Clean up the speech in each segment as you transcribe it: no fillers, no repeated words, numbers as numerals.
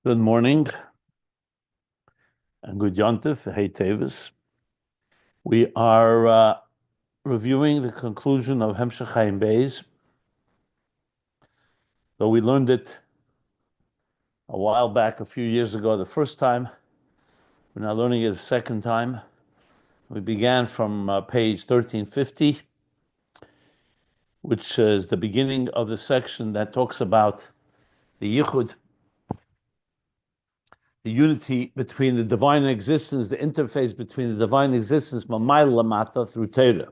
Good morning and good yontif, hey Tevis. We are reviewing the conclusion of Ayin Beis. Though we learned it a while back, a few years ago, the first time, we're now learning it a second time. We began from page 1350, which is the beginning of the section that talks about the yichud, the unity between the divine existence, the interface between the divine existence, Mamayla Lamata, through Torah.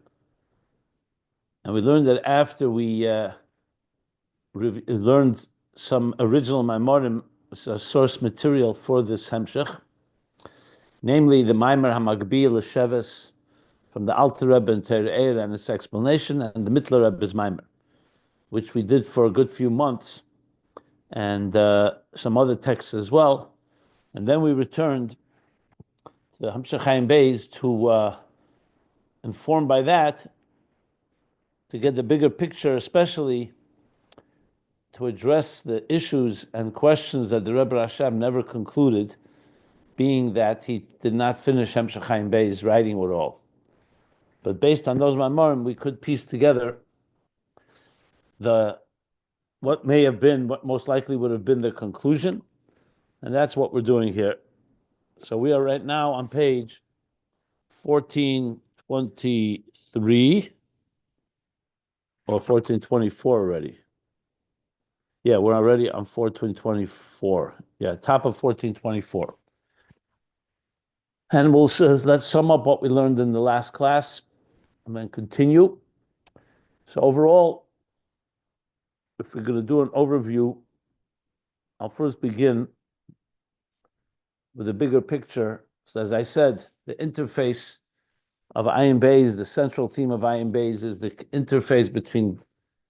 And we learned that after we learned some original Maimorim, source material for this Hemshech, namely the Maimer HaMagbi L'Sheves from the Alter Rebbe and Torah Eir and its explanation, and the Mittler Rebbe's Maimer, which we did for a good few months, and some other texts as well. And then we returned to the Ayin Beis to, informed by that, to get the bigger picture, especially to address the issues and questions that the Rebbe Rashab never concluded, being that he did not finish Ayin Beis writing at all. But based on those Maimorim, we could piece together what may have been, what most likely would have been the conclusion, and that's what we're doing here. So we are right now on page 1423 or 1424 already. Yeah, we're already on 1424. Yeah, top of 1424. And let's sum up what we learned in the last class and then continue. So overall, if we're going to do an overview, I'll first begin with a bigger picture. So as I said, the interface of Ayin Beis, the central theme of Ayin Beis, is the interface between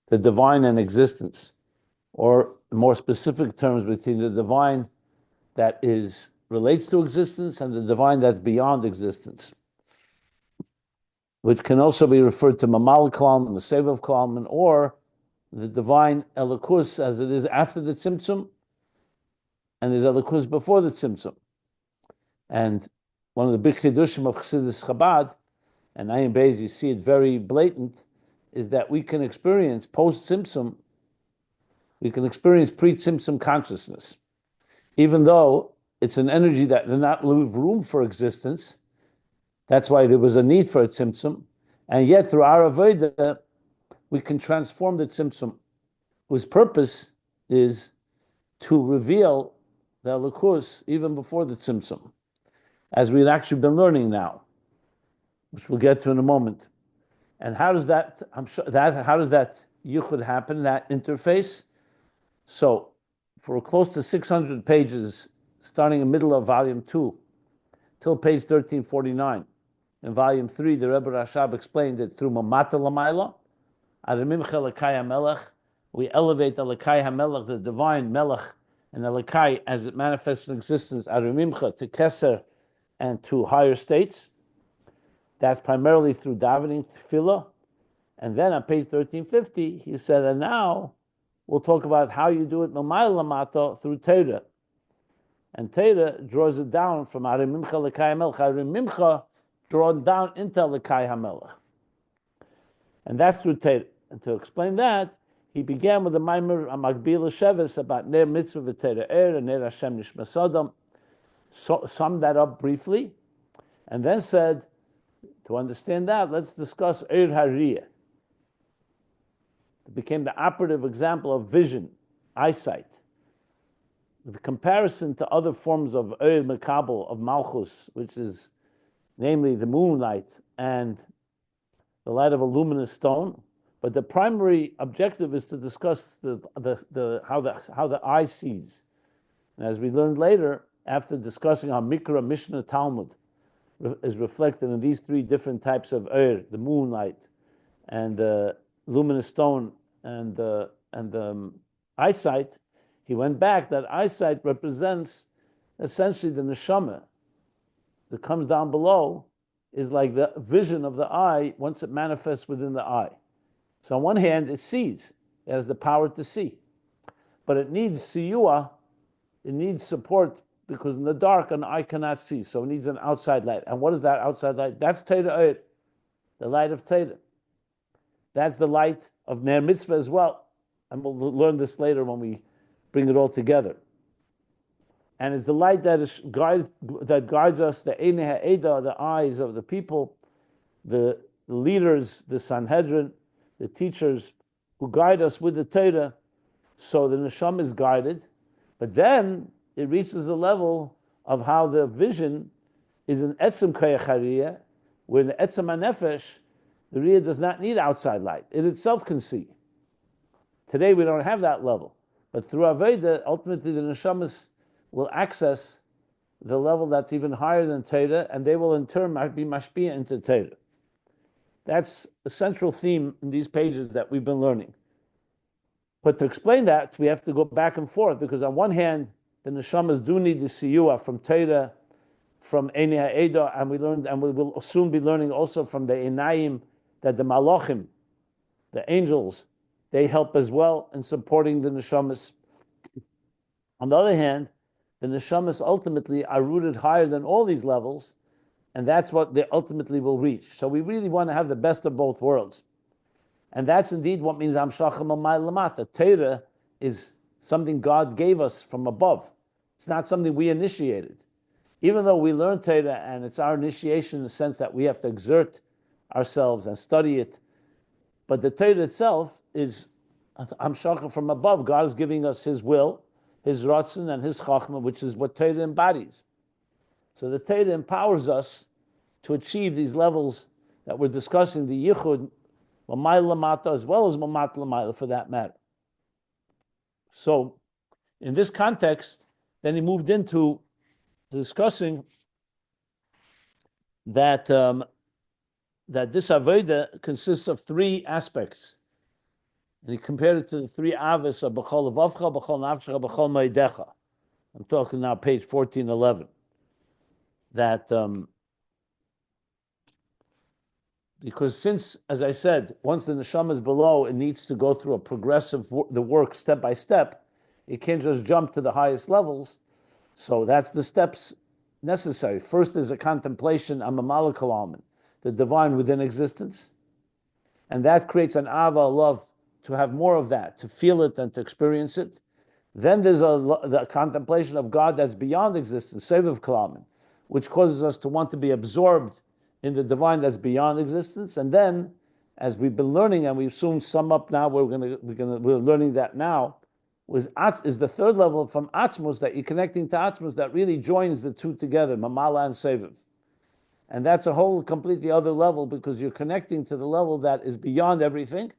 the divine and existence, or in more specific terms, between the divine that relates to existence and the divine that's beyond existence, which can also be referred to Mamal Klalman, the Sevav Klalman, or the divine Elikus as it is after the Tzimtzum, and there's Elikus before the Tzimtzum. And one of the big chidushim of Chassidus Chabad, and Ayin Beis, you see it very blatant, is that we can experience post-Tzimtzum, we can experience pre-Tzimtzum consciousness. Even though it's an energy that did not leave room for existence, that's why there was a need for a Tzimtzum, and yet through our Avodah, we can transform the Tzimtzum, whose purpose is to reveal the Elikus even before the Tzimtzum, as we've actually been learning now, which we'll get to in a moment. And how does that yichud happen, that interface? So, for close to 600 pages, starting in the middle of volume 2, till page 1349, in volume 3, the Rebbe Rashab explained it through Mamata Lamayla, Arimimcha Lekai HaMelech, we elevate the Lekai HaMelech, the divine Melech, and the Lekai as it manifests in existence, Arimimcha, to Keser, and to higher states. That's primarily through davening, tefillah. And then on page 1350, he said, and now we'll talk about how you do it Mamayla Lamato through Torah. And Torah draws it down from Arimimcha Lekai HaMelech, Arimimcha drawn down into Lekai HaMelech. And that's through Torah. And to explain that, he began with the Maimer HaMagbi L'Sheves about Ner Mitzvah V'Torah Eir and Ner Hashem Nishmas Adam. Summed that up briefly, and then said, to understand that, let's discuss Eir Hariyah. It became the operative example of vision, eyesight. The comparison to other forms of Eir Mekabel, of Malchus, which is namely the moonlight and the light of a luminous stone. But the primary objective is to discuss how the eye sees. And as we learned later, after discussing how Mikra, Mishnah, Talmud is reflected in these three different types of Eir, the moonlight and the luminous stone and the eyesight, he went back that eyesight represents essentially the neshama that comes down below, is like the vision of the eye once it manifests within the eye. So on one hand, it sees, it has the power to see, but it needs siyua it needs support because in the dark an eye cannot see, so it needs an outside light. And what is that outside light? That's Torah, the light of Torah. That's the light of Ner Mitzvah as well. And we'll learn this later when we bring it all together. And it's the light that guides us, the Einei Ha'eda, the eyes of the people, the leaders, the Sanhedrin, the teachers who guide us with the Torah. So the neshama is guided, but then it reaches a level of how the vision is an etzem koyach hariyah, where the etzem hanefesh, the riyah does not need outside light. It itself can see. Today we don't have that level, but through Aveda, ultimately the neshamas will access the level that's even higher than Torah, and they will in turn be mashpia into Torah. That's a central theme in these pages that we've been learning. But to explain that, we have to go back and forth, because on one hand, the neshamas do need the siyua from Torah, from Einei Ha'eda, and we learned, and we will soon be learning also from the Einayim, that the malachim, the angels, they help as well in supporting the neshamas. On the other hand, the neshamas ultimately are rooted higher than all these levels, and that's what they ultimately will reach. So we really want to have the best of both worlds. And that's indeed what means Amshachim Amay Lamata. Torah is something God gave us from above. It's not something we initiated. Even though we learn Torah and it's our initiation in the sense that we have to exert ourselves and study it, but the Torah itself is Amshachim from above. God is giving us His will, His HaRatzon, and His Chachma, which is what Torah embodies. So the Torah empowers us to achieve these levels that we're discussing, the Yichud, Mamay Lamata, as well as Mamat Lamayla for that matter. So, in this context, then he moved into discussing that that this Avodah consists of three aspects. And he compared it to the three Avos of B'chol Levavcha, B'chol Nafshecha, B'chol Meidecha. I'm talking now page 1411. That because since, as I said, once the neshama is below, it needs to go through a progressive, the work step by step. It can't just jump to the highest levels. So that's the steps necessary. First is a contemplation, Amamal Kalaman, the divine within existence. And that creates an ava, love, to have more of that, to feel it and to experience it. Then there's the contemplation of God that's beyond existence, Seviv Kalaman, which causes us to want to be absorbed in the divine that's beyond existence. And then, as we've been learning, and we soon sum up now, we're learning that now, is the third level from Atzmus, that you're connecting to Atzmus, that really joins the two together, Mamala and Seviv. And that's a whole completely other level, because you're connecting to the level that is beyond everything,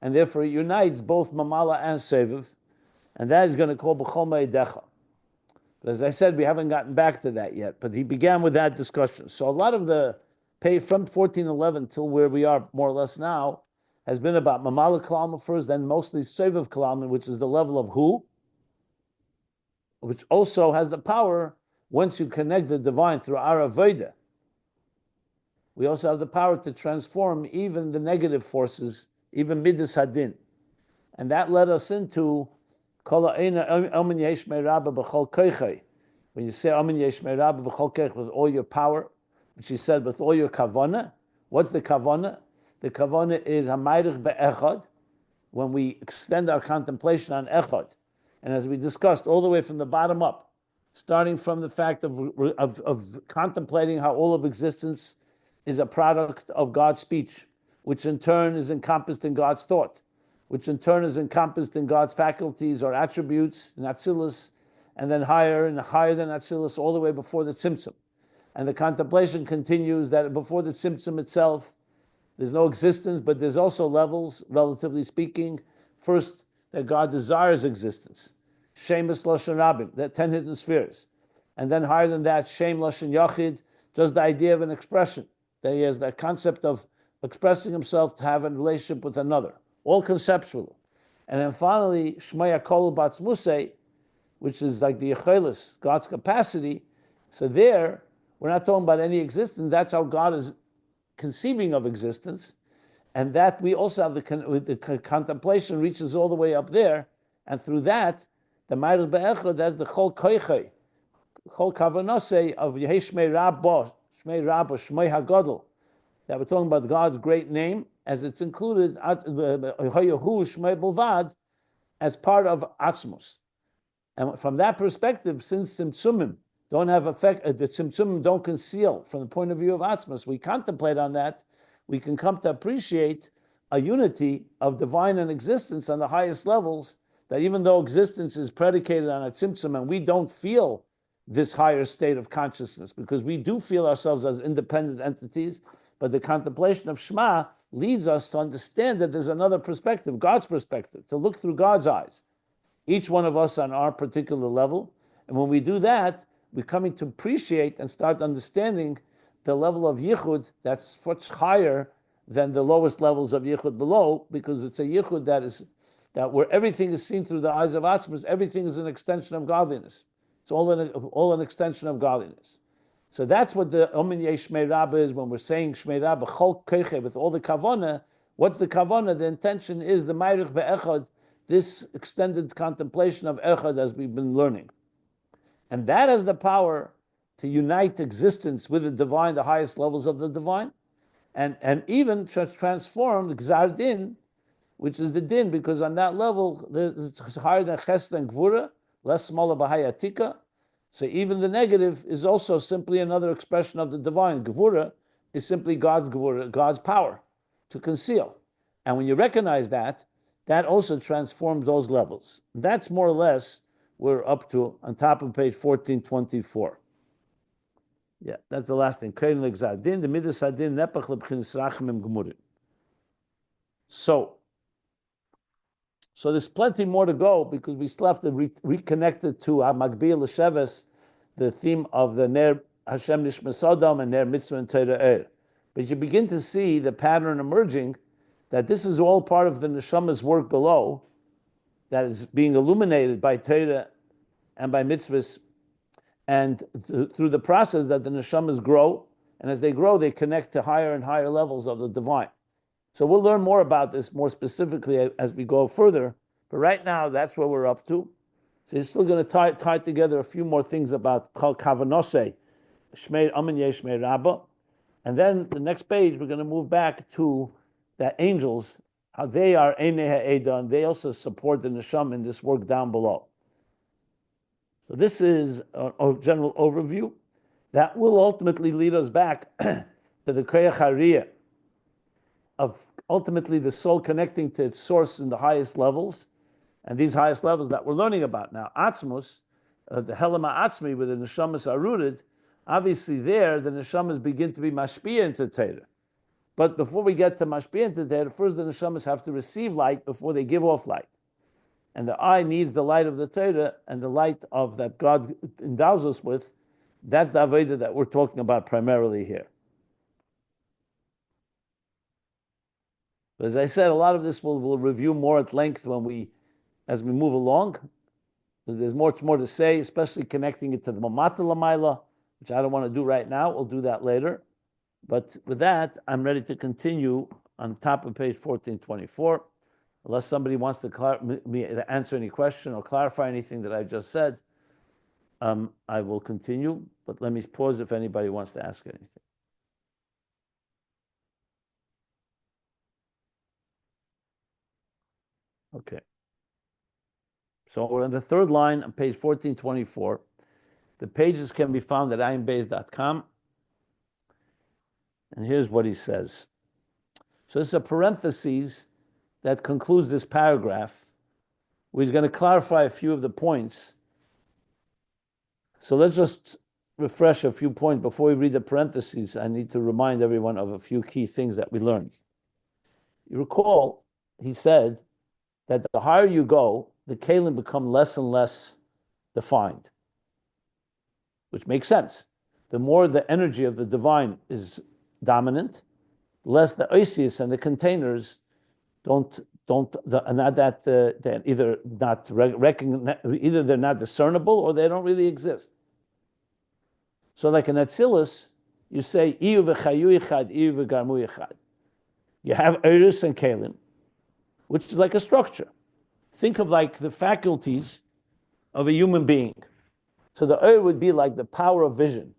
and therefore it unites both Mamala and Seviv, and that is going to call B'chol Meidecha. But as I said, we haven't gotten back to that yet, but he began with that discussion. So a lot of the pay from 1411 till where we are more or less now has been about Mamala Kalama first, then mostly Seviv Kalama, which is the level of Hu, which also has the power, once you connect the divine through our Avodah, we also have the power to transform even the negative forces, even Midas Hadin. And that led us into when you say Amin Yesh Me'Rabba B'chol Keich with all your power, which he said with all your kavana. What's the kavana? The kavana is Hamayich Be'Echad, when we extend our contemplation on Echad. And as we discussed, all the way from the bottom up, starting from the fact of contemplating how all of existence is a product of God's speech, which in turn is encompassed in God's thought, which in turn is encompassed in God's faculties or attributes, in Atzilus, and then higher and higher than Atzilus, all the way before the Tzimtzum. And the contemplation continues that before the Tzimtzum itself, there's no existence, but there's also levels, relatively speaking. First, that God desires existence. Shemus Lashon Rabin, that 10 hidden spheres. And then higher than that, Shem Lashon Yachid, just the idea of an expression. That he has that concept of expressing himself to have a relationship with another. All conceptual. And then finally, Shmaya Kol Batzmusei, which is like the Yechelis, God's capacity. So there, we're not talking about any existence. That's how God is conceiving of existence. And that we also have the contemplation reaches all the way up there. And through that, The Ma'ariv Be'echad, that's the Chol Koichei, Chol Kavanose of Yehi Shmei Rabbo, Shmei HaGodol, that we're talking about God's great name, as it's included, Hoyahu Shmei Bulvad, as part of Atzmus. And from that perspective, since Tzimtzumim don't have effect, the Tzimtzumim don't conceal from the point of view of Atzmus, we contemplate on that, we can come to appreciate a unity of divine and existence on the highest levels, that even though existence is predicated on a Tzimtzum and we don't feel this higher state of consciousness, because we do feel ourselves as independent entities, but the contemplation of Shema leads us to understand that there's another perspective, God's perspective, to look through God's eyes, each one of us on our particular level. And when we do that, we're coming to appreciate and start understanding the level of Yichud that's much higher than the lowest levels of Yichud below, because it's a Yichud that where everything is seen through the eyes of Atzmus, everything is an extension of godliness. It's all an extension of godliness. So that's what the Omin Yesh Shmei Rabbah is when we're saying Shmei Rabbah Chol Keiche with all the kavana. What's the kavana? The intention is the Ma'ariv Be'echad, this extended contemplation of Echad as we've been learning. And that has the power to unite existence with the divine, the highest levels of the divine, and even transform Gzar Din, which is the din, because on that level, it's higher than Chesed and Gvura, less smaller Bahayatika. So even the negative is also simply another expression of the divine. Gvura is simply God's Gvura, God's power to conceal. And when you recognize that, that also transforms those levels. That's more or less we're up to on top of page 1424. Yeah, that's the last thing. So there's plenty more to go, because we still have to reconnect it to Magbil L'Sheves, the theme of the Ner Hashem Nishma Sodom and Ner Mitzvah and Torah Er. But you begin to see the pattern emerging that this is all part of the Neshama's work below, that is being illuminated by Torah and by mitzvahs, and through the process that the Neshamas grow, and as they grow, they connect to higher and higher levels of the divine. So we'll learn more about this more specifically as we go further, but right now that's where we're up to. So he's still going to tie together a few more things about Kol Kavanose, Shmei Amin Yesh Shmei Rabbah, and then the next page we're going to move back to the angels, how they are Einei Ha'eda, and they also support the Neshama in this work down below. So this is a general overview that will ultimately lead us back to the Koyach Hariyah, of ultimately the soul connecting to its source in the highest levels, and these highest levels that we're learning about now. Atzmus, the Helema Atzmi, where the Neshamas are rooted, obviously there the Neshamas begin to be mashpia into Torah. But before we get to mashpia into Torah, first the Neshamas have to receive light before they give off light. And the eye needs the light of the Torah and the light of that God endows us with. That's the Avodah that we're talking about primarily here. But as I said, a lot of this we'll review more at length as we move along. There's much more to say, especially connecting it to the Mamata Lamaila, which I don't want to do right now. We'll do that later. But with that, I'm ready to continue on the top of page 1424. Unless somebody wants to answer any question or clarify anything that I just said, I will continue. But let me pause if anybody wants to ask anything. Okay. So we're on the third line on page 1424. The pages can be found at ayinbeis.com. And here's what he says. So this is a parenthesis that concludes this paragraph. We're going to clarify a few of the points. So let's just refresh a few points. Before we read the parentheses, I need to remind everyone of a few key things that we learned. You recall, he said that the higher you go, the Keilim become less and less defined, which makes sense. The more the energy of the divine is dominant, less the oisius and the containers they're either not discernible or they don't really exist. So like in Atzilus, you say iyu v'chayu echad, iyu v'garmu echad. You have Oros and Keilim, which is like a structure. Think of like the faculties of a human being. So the Oir would be like the power of vision.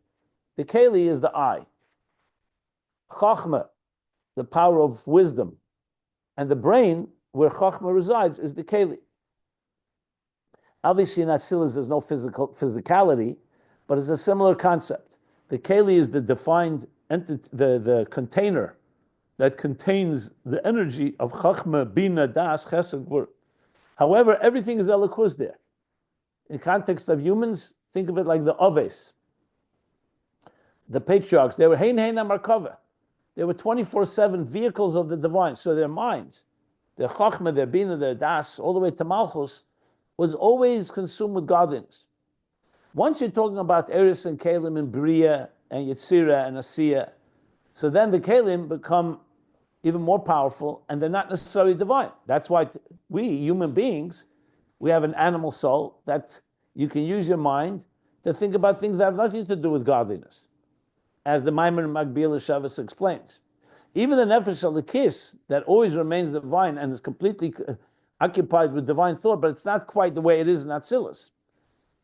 The Keli is the eye. Chachma, the power of wisdom. And the brain, where Chachma resides, is the Keli. Obviously in Atzilus there's no physicality, but it's a similar concept. The Keli is the defined entity, the container that contains the energy of Chachma, Bina, Das, Chesed, Gvur. However, everything is Elokus there. In context of humans, think of it like the Oves. The patriarchs, they were Hein Hein Amarkava. They were 24/7 vehicles of the divine. So their minds, their Chachma, their Bina, their Das, all the way to Malchus, was always consumed with godliness. Once you're talking about Eris and Keilim and Bria and Yetzira and Asiya, so then the Keilim become even more powerful, and they're not necessarily divine. That's why we, human beings, we have an animal soul that you can use your mind to think about things that have nothing to do with godliness, as the Maimon Magbil Shabbos explains. Even the Nefesh Elikis, that always remains divine and is completely occupied with divine thought, but it's not quite the way it is in Atzilus.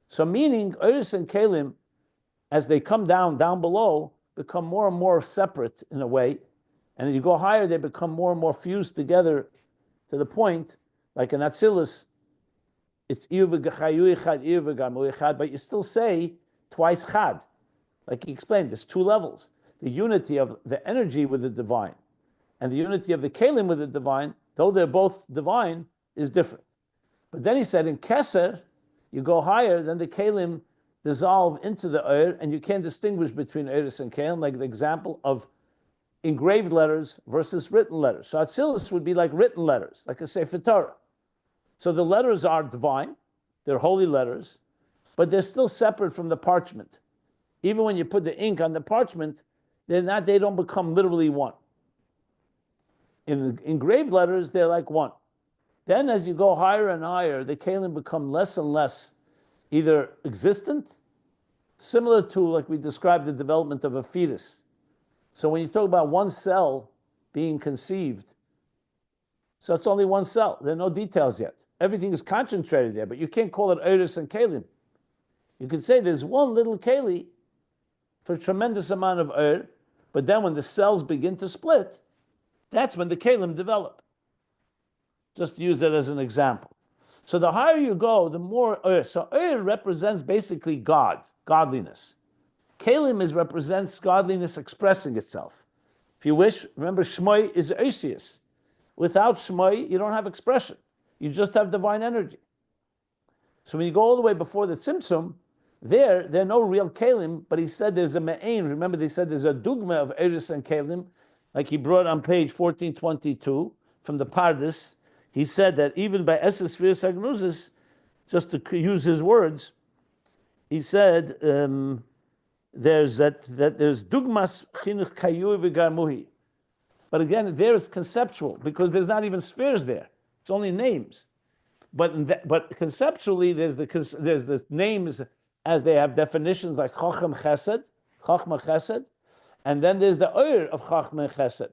So meaning, Oros and Keilim, as they come down below, become more and more separate in a way, and as you go higher, they become more and more fused together to the point, like in Atzilus, it's Echad, but you still say twice Chad. Like he explained, there's two levels. The unity of the energy with the divine and the unity of the Keilim with the divine, though they're both divine, is different. But then he said in Keser, you go higher, then the Keilim dissolve into the Oir, and you can't distinguish between Oris and Keilim, like the example of engraved letters versus written letters. So Atzilus would be like written letters, like a Sefer Torah. So the letters are divine, they're holy letters, but they're still separate from the parchment. Even when you put the ink on the parchment, they don't become literally one. In the engraved letters, they're like one. Then as you go higher and higher, the Keilim become less and less either existent, similar to, like we described, the development of a fetus. So when you talk about one cell being conceived, so it's only one cell. There are no details yet. Everything is concentrated there, but you can't call it Oros and Keilim. You could say there's one little Keli for a tremendous amount of Oir, but then when the cells begin to split, that's when the Keilim develop. Just to use that as an example. So the higher you go, the more Oir. So Oir represents basically God, godliness. Keilim represents godliness expressing itself. If you wish, remember Shemo is Oisius. Without Shemo, you don't have expression. You just have divine energy. So when you go all the way before the Tzimtzum, there are no real Keilim, but he said there's a Me'ain. Remember they said there's a dugma of Oros and Keilim, like he brought on page 1422 from the Pardes. He said that even by Esses Spheres Agnuzis, just to use his words, he said there's dugmas chinuch kayu v'garmuhi. But again, there is conceptual, because there's not even spheres there. It's only names. But conceptually, there's the names as they have definitions like Chacham Chesed, Chachma Chesed, and then there's the Oir of Chachma Chesed.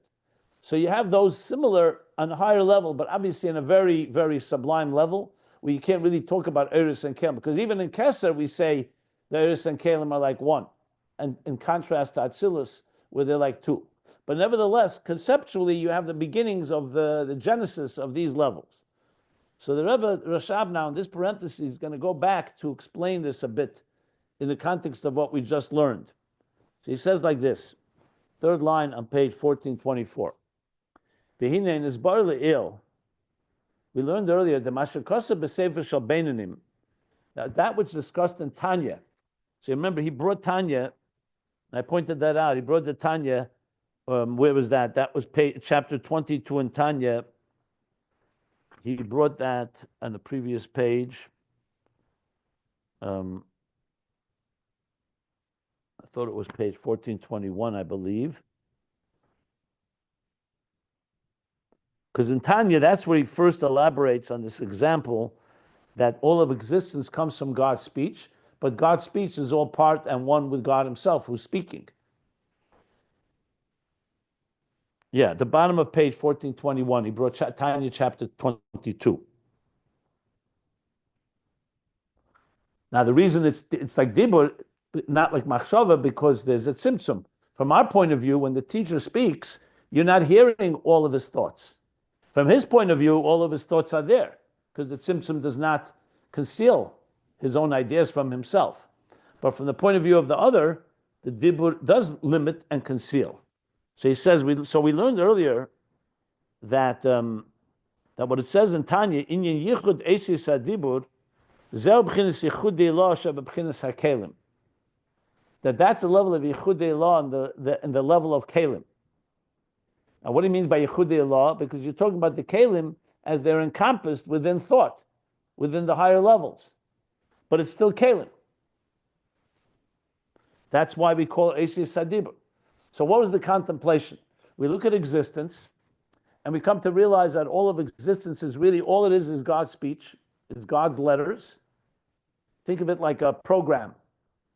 So you have those similar on a higher level, but obviously in a very, very sublime level, where you can't really talk about Oros and Keilim, because even in Keser we say the Oros and Keilim are like one, and in contrast to Atzilus, where they're like two. But nevertheless, conceptually, you have the beginnings of the genesis of these levels. So the Rebbe Rashab now in this parenthesis is going to go back to explain this a bit in the context of what we just learned. So he says like this, third line on page 1424. V'hinei nisbar le'il. We learned earlier the Mashakosa b'sefer shel Beinanim, that which is discussed in Tanya. So remember, he brought Tanya, and I pointed that out. He brought the Tanya. Where was that? That was chapter 22 in Tanya. He brought that on the previous page. I thought it was page 1421, I believe. Because in Tanya, that's where he first elaborates on this example that all of existence comes from God's speech, but God's speech is all part and one with God himself who's speaking. Yeah, the bottom of page 1421, he brought Tanya chapter 22. Now, the reason it's like dibur, not like machshava, because there's a tzimtzum. From our point of view, when the teacher speaks, you're not hearing all of his thoughts. From his point of view, all of his thoughts are there, because the tzimtzum does not conceal his own ideas from himself. But from the point of view of the other, the dibur does limit and conceal. So he says, we learned earlier that what it says in Tanya, inyan yichud esis hadibur, zeh b'chinas yichud de'elah sheba b'chinas haKeilim. That's a level of yichud de'elah in the level of Keilim. Now, what he means by yichud de'elah, because you're talking about the Keilim as they're encompassed within thought, within the higher levels, but it's still Keilim. That's why we call it esis hadibur. So what was the contemplation? We look at existence, and we come to realize that all of existence is really, all it is God's speech, is God's letters. Think of it like a program,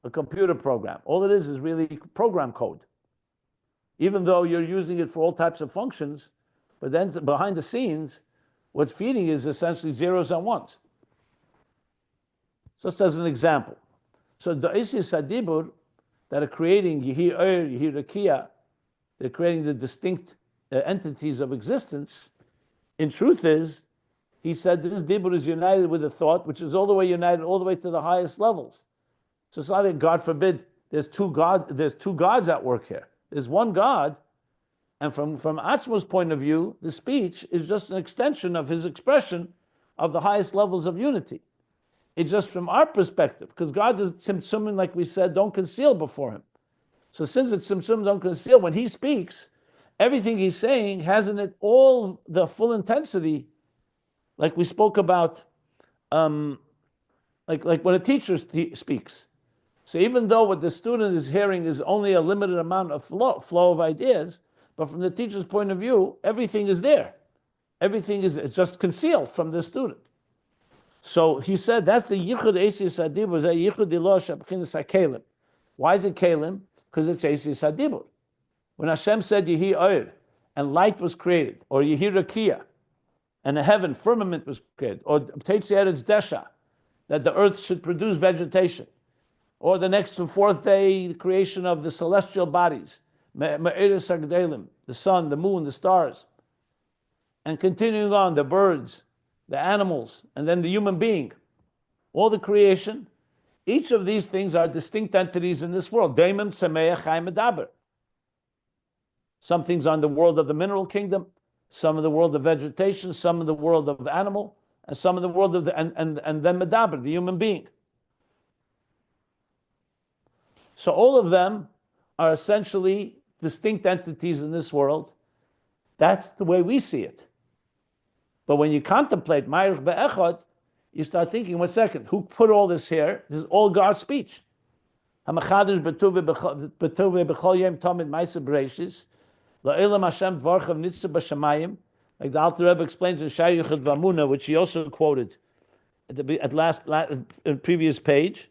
a computer program. All it is really program code. Even though you're using it for all types of functions, but then behind the scenes, what's feeding is essentially zeros and ones. Just as an example. So the Esis Hadibur that are creating Yehi Oyer, Yehi Rakia, they're creating the distinct entities of existence. In truth is, he said this dibur is united with a thought, which is all the way united, all the way to the highest levels. So it's not that, God forbid, there's two gods at work here. There's one God, and from Atzmus' point of view, the speech is just an extension of his expression of the highest levels of unity. It's just from our perspective, because God is tzimtzum, like we said, don't conceal before him. So since it's tzimtzum, don't conceal, when he speaks, everything he's saying has in it all the full intensity, like we spoke about, like when a teacher speaks. So even though what the student is hearing is only a limited amount of flow of ideas, but from the teacher's point of view, everything is there. Everything is just concealed from the student. So he said that's the yichud esis hadibur, that yichud ilah sheb'chinas haKeilim. Why is it Keilim? Because it's esis hadibur. When Hashem said Yehi Oyer, and light was created, or Yehi Rakia, and the heaven, firmament was created, or Teitzi Eretz Desha, that the earth should produce vegetation, or the next to fourth day, the creation of the celestial bodies, Me'eres HaGedolim, the sun, the moon, the stars, and continuing on, the birds, the animals, and then the human being, all the creation. Each of these things are distinct entities in this world. Daimim, Tzemeach, Chaim, Medaber. Some things are in the world of the mineral kingdom, some in the world of vegetation, some in the world of animal, and some in the world of and then Medaber, the human being. So all of them are essentially distinct entities in this world. That's the way we see it. But when you contemplate Ma'arich Be'echad, you start thinking, 1 second, who put all this here? This is all God's speech. HaMachadish b'tuv b'chol yom tamid ma'aseh bereishis, la'olam Hashem dvarchav nitzah b'shamayim, like the Alter Rebbe explains in Shai Yuchad V'Amunah, which he also quoted at previous page.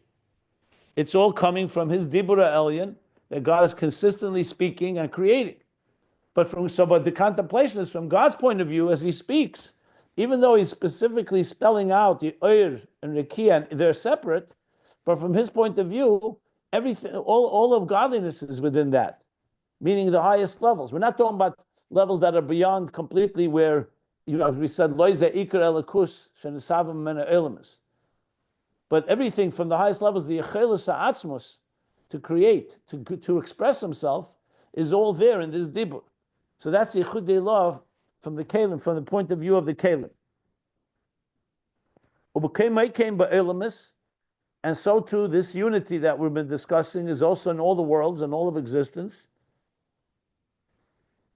It's all coming from his Dibura Elyon, that God is consistently speaking and creating. But the contemplation is from God's point of view as he speaks. Even though he's specifically spelling out the Oyer and Rekia, and they're separate, but from his point of view, everything, all of godliness is within that, meaning the highest levels. We're not talking about levels that are beyond completely where, as we said, Loize Iker Elikus Shenesavim Mena Elamis. But everything from the highest levels, the Echad Atzmus, to create, to express himself, is all there in this dibur. So that's the Yichud De'elah from the Keilim, from the point of view of the Keilim. And so too, this unity that we've been discussing is also in all the worlds and all of existence.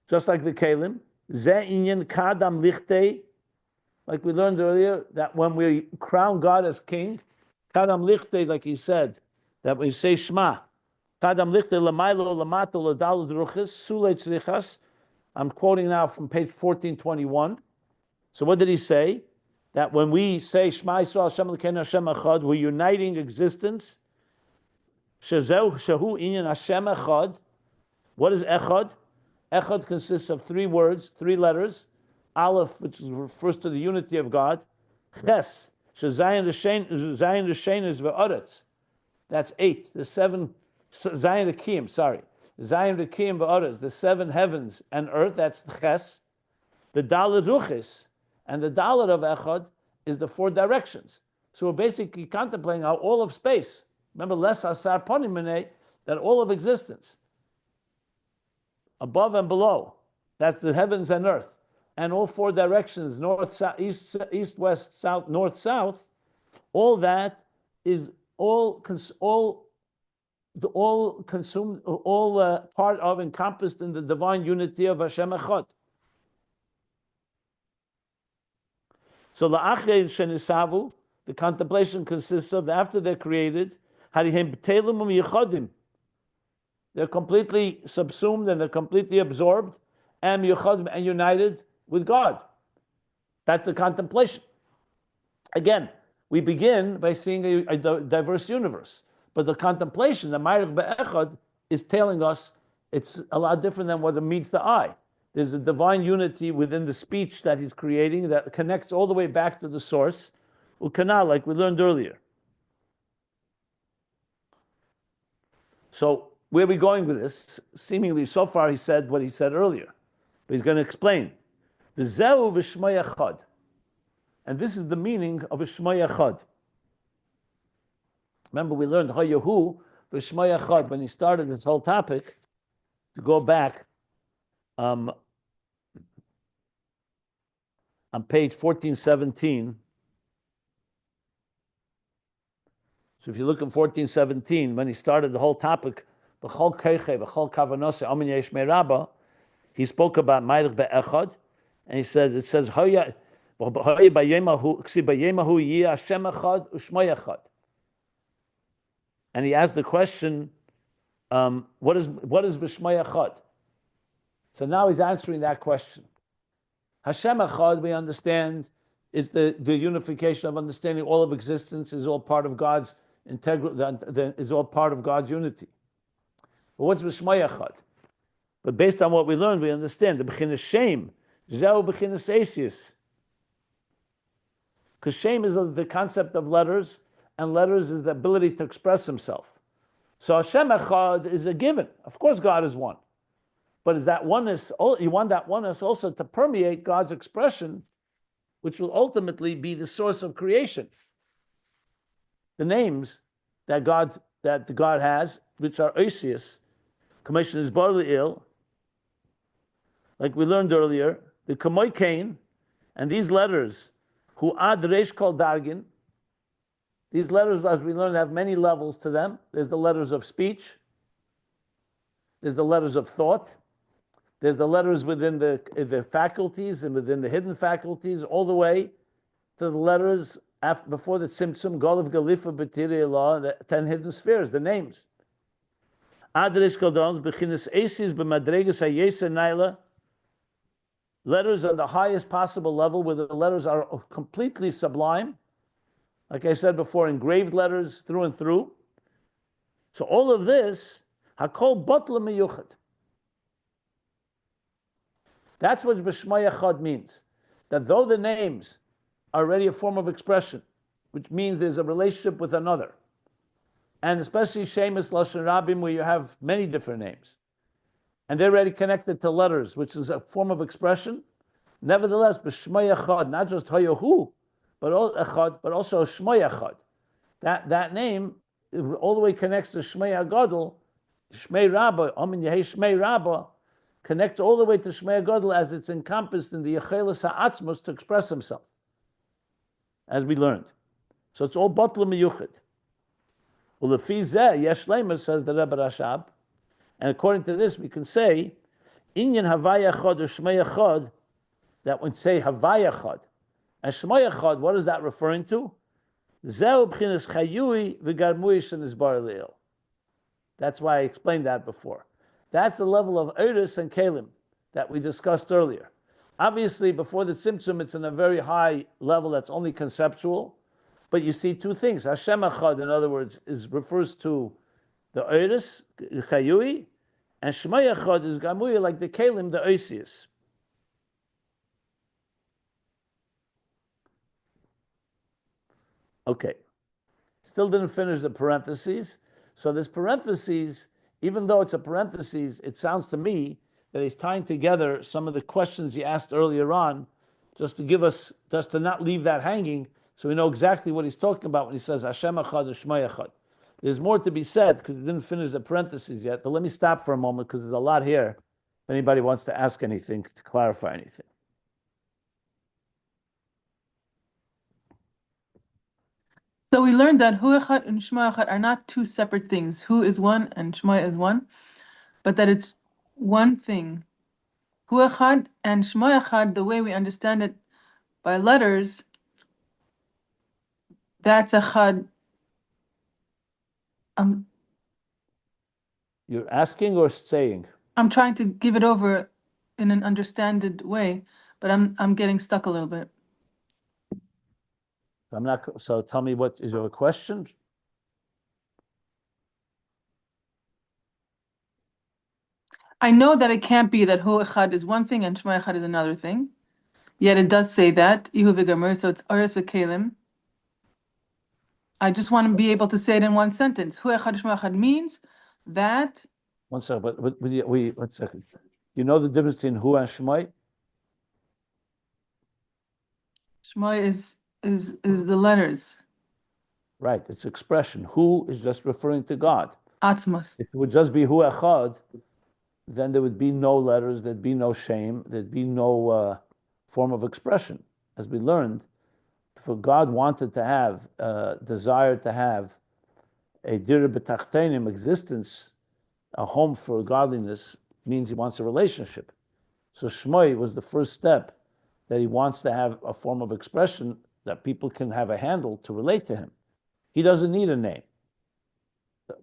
Just like the Keilim. Ze inyan kadam lichtei, like we learned earlier, that when we crown God as king, kadam lichtei, like he said, that we say Shema, kadam lichtei lamailo lamato ladal druchis sulei tzrichas. I'm quoting now from page 1421. So what did he say? That when we say Shema Yisrael Hashem Elokeinu Hashem Echad, we're uniting existence. Shehu inyan Hashem Echad. What is Echad? Echad consists of 3 words, 3 letters. Aleph, which refers to the unity of God. Ches, Shezayin Rishen is ve'oretz. That's 8. The 7 Zayin Rekiyim. Sorry, Zayin Rekiyim ve'oretz. The 7 heavens and earth. That's the Ches. The Dalet Ruchis and the Dalet of Echad is the 4 directions. So we're basically contemplating how all of space. Remember, Les Asar Panim Minei, that all of existence, above and below, that's the heavens and earth, and all 4 directions, north, south, east, west, south, north, south, all that is all consumed, all part of, encompassed in the divine unity of Hashem Echad. So la'achrei shenisavu, the contemplation consists of, after they're created, harihem b'telim u'miyichodim. They're completely subsumed and they're completely absorbed and miyichodim, and united with God. That's the contemplation. Again, we begin by seeing a diverse universe, but the contemplation, the Ma'arich Be'echad, is telling us it's a lot different than what it meets the eye. There's a divine unity within the speech that he's creating that connects all the way back to the source, Ukana, like we learned earlier. So where are we going with this? Seemingly, so far he said what he said earlier, but he's going to explain. V'zeu v'shmo Echad. And this is the meaning of Shmo Echad. Remember, we learned Hayahu v'shmo Echad when he started this whole topic. To go back, on page 1417. So if you look in 1417, when he started the whole topic, B'chol Keiche, B'chol Kavanose, Amin Yesh Me'raba, he spoke about Ma'arich Be'echad, and he says, it says, Hoya B'yemahu Yi Hashem Echad U'Shmo Echad. And he asked the question, what is V'Shmo Echad? So now he's answering that question. Hashem Echad, we understand, is the unification of understanding all of existence, is all part of God's is all part of God's unity. But what's V'Shmo Echad? But based on what we learned, we understand the B'chinas Shem, Zeu B'chinas Asius. Because Shem is the concept of letters, and letters is the ability to express himself. So Hashem Echad is a given. Of course, God is one. But is that oneness, you want that oneness also to permeate God's expression, which will ultimately be the source of creation. The names that God has, which are Oisius, commission is barley ill, like we learned earlier, the Kamoy Kain, and these letters, Hu Ad Reish Kol Dargin, these letters, as we learned, have many levels to them. There's the letters of speech, there's the letters of thought, there's the letters within the faculties and within the hidden faculties, all the way to the letters before the Tzimtzum, Golav Galifa B'Tiri Allah, the 10 hidden spheres, the names. Adresh Kodons, B'chinas Esis, B'madregas Hayesa Naila, letters on the highest possible level, where the letters are completely sublime. Like I said before, engraved letters through and through. So all of this, Hakol Botla Miyuchad. That's what V'Shmo Echad means. That though the names are already a form of expression, which means there's a relationship with another, and especially Shemus Lashon Rabim, where you have many different names, and they're already connected to letters, which is a form of expression. Nevertheless, V'Shmo Echad, not just Hayahu, but also Shmo Echad. That name all the way connects to Shmei HaGadol, Shmei Rabbah, Amin Yehi Shmei Rabbah, connects all the way to Shmei HaGadol as it's encompassed in the Yechelis HaAtzmus to express himself, as we learned. So it's all Batla Miyuchid. Well, the Fizeh, Yesh Leimer, says the Rebbe Rashab, and according to this, we can say, Inyan Havaya Chod or Shmei Echad, that when say Havaya Chod, and Shmo Echad, what is that referring to? Zeu b'chinas chayui v'garmui shenisbar leil. That's why I explained that before. That's the level of Oros and Keilim that we discussed earlier. Obviously, before the Tzimtzum, it's in a very high level that's only conceptual. But you see two things. Hashem Echad, in other words, refers to the Oros, chayui, and Shmo Echad is garmui, like the Keilim, the Oisius. Okay. Still didn't finish the parentheses. So this parentheses, even though it's a parentheses, it sounds to me that he's tying together some of the questions he asked earlier on, just to give us, just to not leave that hanging, so we know exactly what he's talking about when he says Hashem Echad and Shema Echad. There's more to be said because he didn't finish the parentheses yet, but let me stop for a moment because there's a lot here. If anybody wants to ask anything, to clarify anything. So we learned that Hu Echad and Shema Echad are not two separate things. Hu is one and Shema is one, but that it's one thing. Hu Echad and Shema Echad, the way we understand it by letters, that's Echad. You're asking or saying? I'm trying to give it over in an understanded way, but I'm getting stuck a little bit. I'm not. So tell me, what is your question? I know that it can't be that Hu Echad is one thing and Shema Echad is another thing. Yet it does say that Ihu v'Gamer, so it's Oros Keilim. I just want to be able to say it in one sentence. Hu Echad Shema Echad means that. One second, but 1 second. You know the difference between Hu and Shema? Shema is the letters. Right, it's expression. Hu is just referring to God. Atzilus. If it would just be Hu Echad, then there would be no letters, there'd be no shame, there'd be no form of expression. As we learned, for God wanted to have, desired to have a dir b'tachtenim existence, a home for godliness, means he wants a relationship. So Shmoi was the first step that he wants to have a form of expression that people can have a handle to relate to him. He doesn't need a name.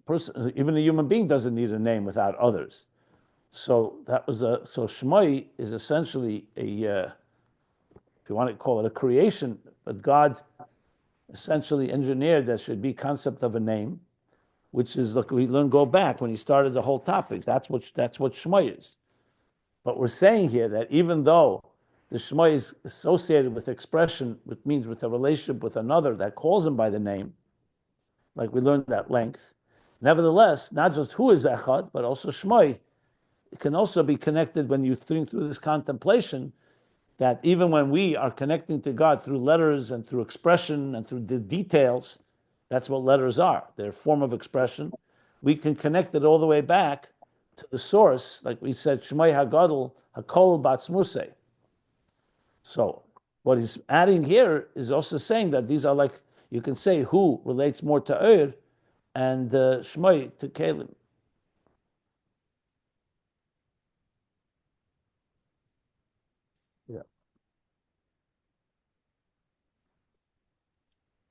Person, even a human being doesn't need a name without others. So that was so Shmoi is essentially a, if you want to call it a creation, but God essentially engineered that should be concept of a name, which is, look, we learned, go back when he started the whole topic. That's what Shmoi is. But we're saying here that even though the Shema is associated with expression, which means with a relationship with another that calls him by the name, like we learned at length, nevertheless, not just Hu is Echad, but also Shema, it can also be connected when you think through this contemplation, that even when we are connecting to God through letters and through expression and through the details, that's what letters are. They're a form of expression. We can connect it all the way back to the source, like we said, Shmai HaGadol HaKol Batzmusei. So what he's adding here is also saying that these are like, you can say Hu relates more to Ur and Shmai to Keilim. Yeah.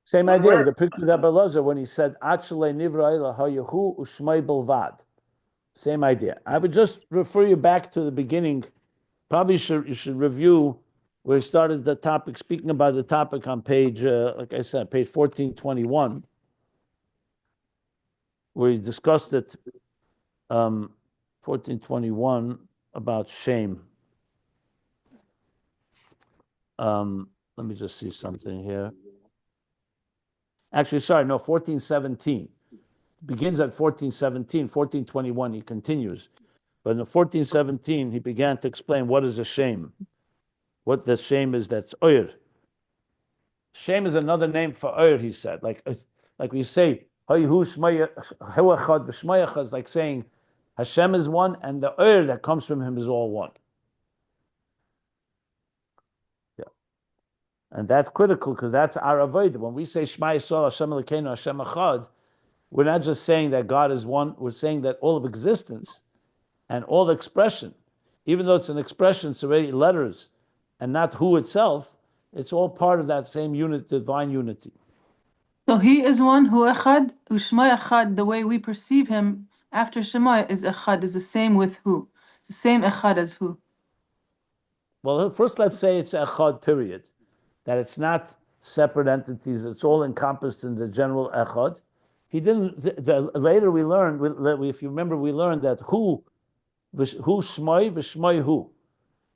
Same idea with the picture of Abelazar when he said Actualize Nivra Hayahu Ushmai Belvad. Same idea. I would just refer you back to the beginning. Probably you should review where he started the topic, speaking about the topic on page, like I said, page 1421, where he discussed it, 1421, about shame. Let me just see something here. Actually, sorry, no, 1417. Begins at 1417, 1421, he continues. But in 1417, he began to explain what is a shame. What the shame is, that's Oyer. Shame is another name for Oyer, he said. Like we say, is like saying Hashem is one and the Oyer that comes from him is all one. Yeah. And that's critical because that's our avodah. When we say Shema Yisrael, Hashem Elokeinu, Hashem Echad, we're not just saying that God is one, we're saying that all of existence and all the expression, even though it's an expression, it's already letters and not Hu itself, it's all part of that same unit, divine unity. So he is one, Hu Echad, Ushma Echad, the way we perceive him after Shema is Echad, is the same with Hu. It's the same Echad as Hu. Well, first let's say it's Echad, period. That it's not separate entities, it's all encompassed in the general Echad. He didn't, later we learned, if you remember, we learned that Hu Shmai v'Shmai Hu.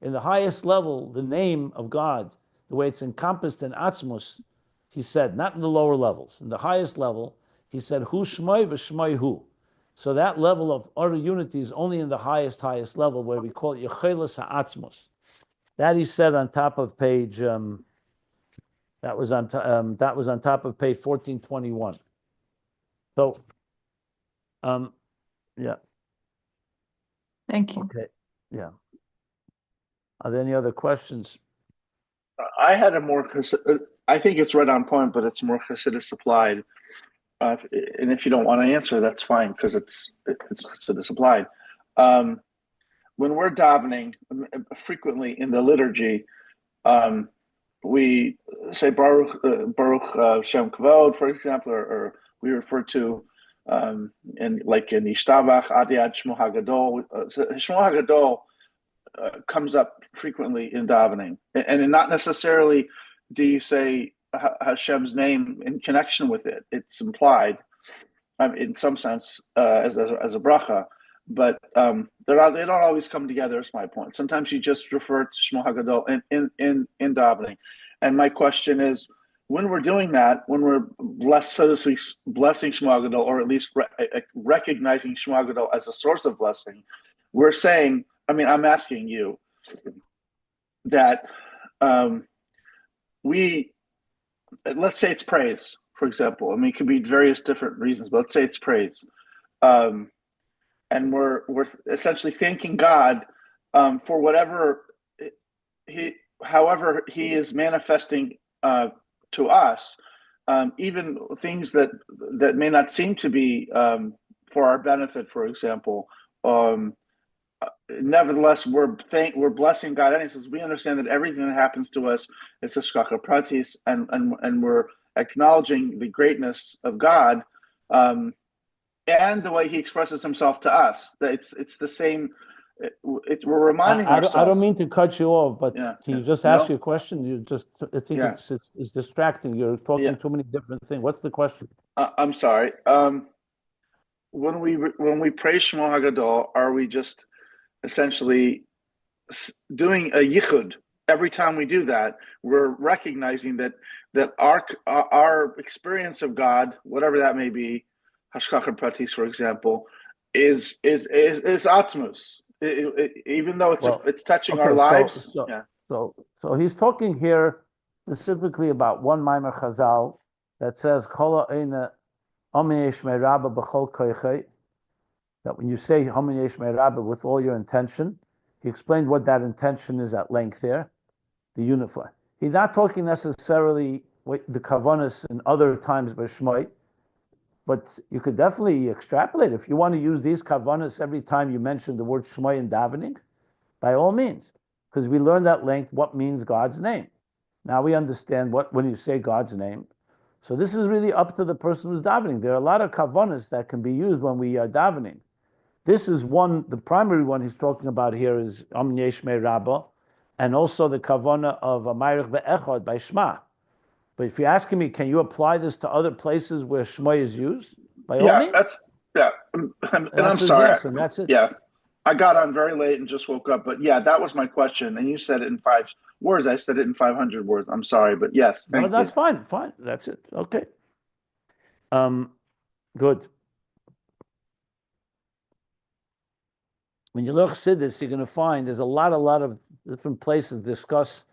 In the highest level, the name of God, the way it's encompassed in Atzmus, he said, not in the lower levels. In the highest level, he said, Hu Shmoi v'Shmoi Hu. So that level of utter unity is only in the highest level, where we call it Yechelis HaAtzmos. That he said on top of page, that was on top of page 1421. So, yeah. Thank you. Okay, yeah. Are there any other questions? I had a more, I think it's right on point, but it's more Chassidus applied. And if you don't want to answer, that's fine, because it's Chassidus applied. When we're davening, frequently in the liturgy, we say Baruch Shem Kavod, for example, or we refer to in Ishtabach Adiyad Shmo Hagadol. Shmo Hagadol comes up frequently in davening, and not necessarily do you say Hashem's name in connection with it. It's implied, in some sense, as a bracha, but they don't always come together. Is my point. Sometimes you just refer to Shmo Hagadol in davening, and my question is, when we're doing that, when we're so to speak, blessing Shmo Hagadol, or at least recognizing Shmo Hagadol as a source of blessing, we're saying. I mean, I'm asking you that let's say it's praise, for example. I mean, it could be various different reasons, but let's say it's praise, and we're essentially thanking God for whatever however He is manifesting to us, even things that may not seem to be for our benefit, for example. Nevertheless, we're blessing God, and He says we understand that everything that happens to us is hashgacha pratis, and we're acknowledging the greatness of God, and the way He expresses Himself to us. That it's the same. We're reminding ourselves. I don't mean to cut you off, but can you just ask your question? I think it's distracting. You're talking too many different things. What's the question? I'm sorry. When we praise Shmo Hagadol, are we just essentially doing a yichud? Every time we do that, we're recognizing that our experience of God, whatever that may be, hashgacha pratis, for example, is atzmus. Even though it's touching our lives. So he's talking here specifically about one Maimer Chazal that says Kol ha'eina Amin Yeshmei Rabba b'chol koichei, that when you say Hamin Yeshmei Rabba with all your intention, he explained what that intention is at length there, the unify. He's not talking necessarily the kavanas in other times by Shmoi, but you could definitely extrapolate. If you want to use these kavanas every time you mention the word Shmoi in davening, by all means, because we learned at length what means God's name. Now we understand when you say God's name. So this is really up to the person who's davening. There are a lot of kavanas that can be used when we are davening. This is one, the primary one he's talking about here is Amin Yeshmei Rabba, and also the kavana of Amayich Be'echad by Shema. But if you're asking me, can you apply this to other places where Shema is used? By all means. And I'm sorry. Yes, and that's it. Yeah, I got on very late and just woke up. But yeah, that was my question. And you said it in 5 words. I said it in 500 words. I'm sorry, but yes, thank you. That's fine. That's it. Okay. Good. When you look Chassidus, you're going to find there's a lot of different places discuss.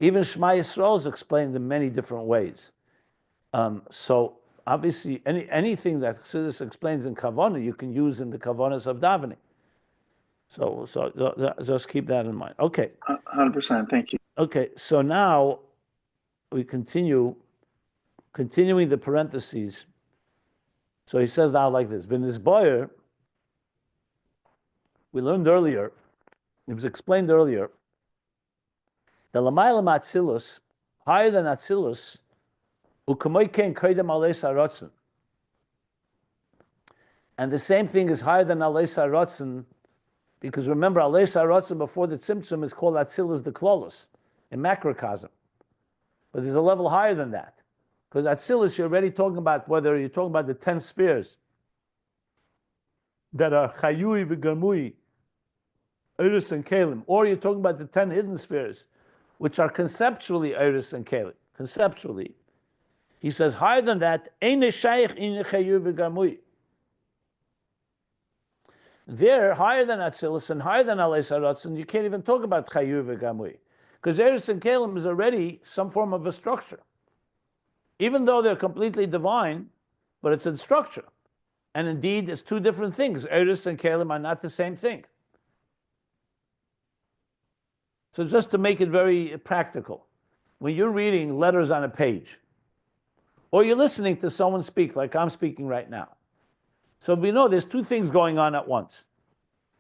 Even Shema Yisrael is explained in many different ways. So obviously, anything that Chassidus explains in Kavanah, you can use in the Kavanas of davening. So just keep that in mind. Okay. 100%. Thank you. Okay. So now we continuing the parentheses. So he says now like this: V'nizboyer. We learned earlier. It was explained earlier. The Lamaylam Atzilus, higher than Atzilus, u'kamoy ken koydem Alos HaRatzon. And the same thing is higher than Alos HaRatzon, because remember, Alos HaRatzon before the Tzimtzum is called Atzilus the Klolos, in macrocosm. But there's a level higher than that. Because Atzilus, you're already talking about whether you're talking about the 10 spheres that are Chayui v'Gamui, Oros and Keilim, or you're talking about the 10 hidden spheres, which are conceptually Oros and Keilim, conceptually. He says, higher than that, there, higher than Atzilus and higher than Alos HaRatzon, you can't even talk about Chayu v'Gamui. Because Oros and Keilim is already some form of a structure. Even though they're completely divine, but it's in structure. And indeed, it's two different things. Oros and Keilim are not the same thing. So just to make it very practical, when you're reading letters on a page, or you're listening to someone speak like I'm speaking right now, so we know there's two things going on at once.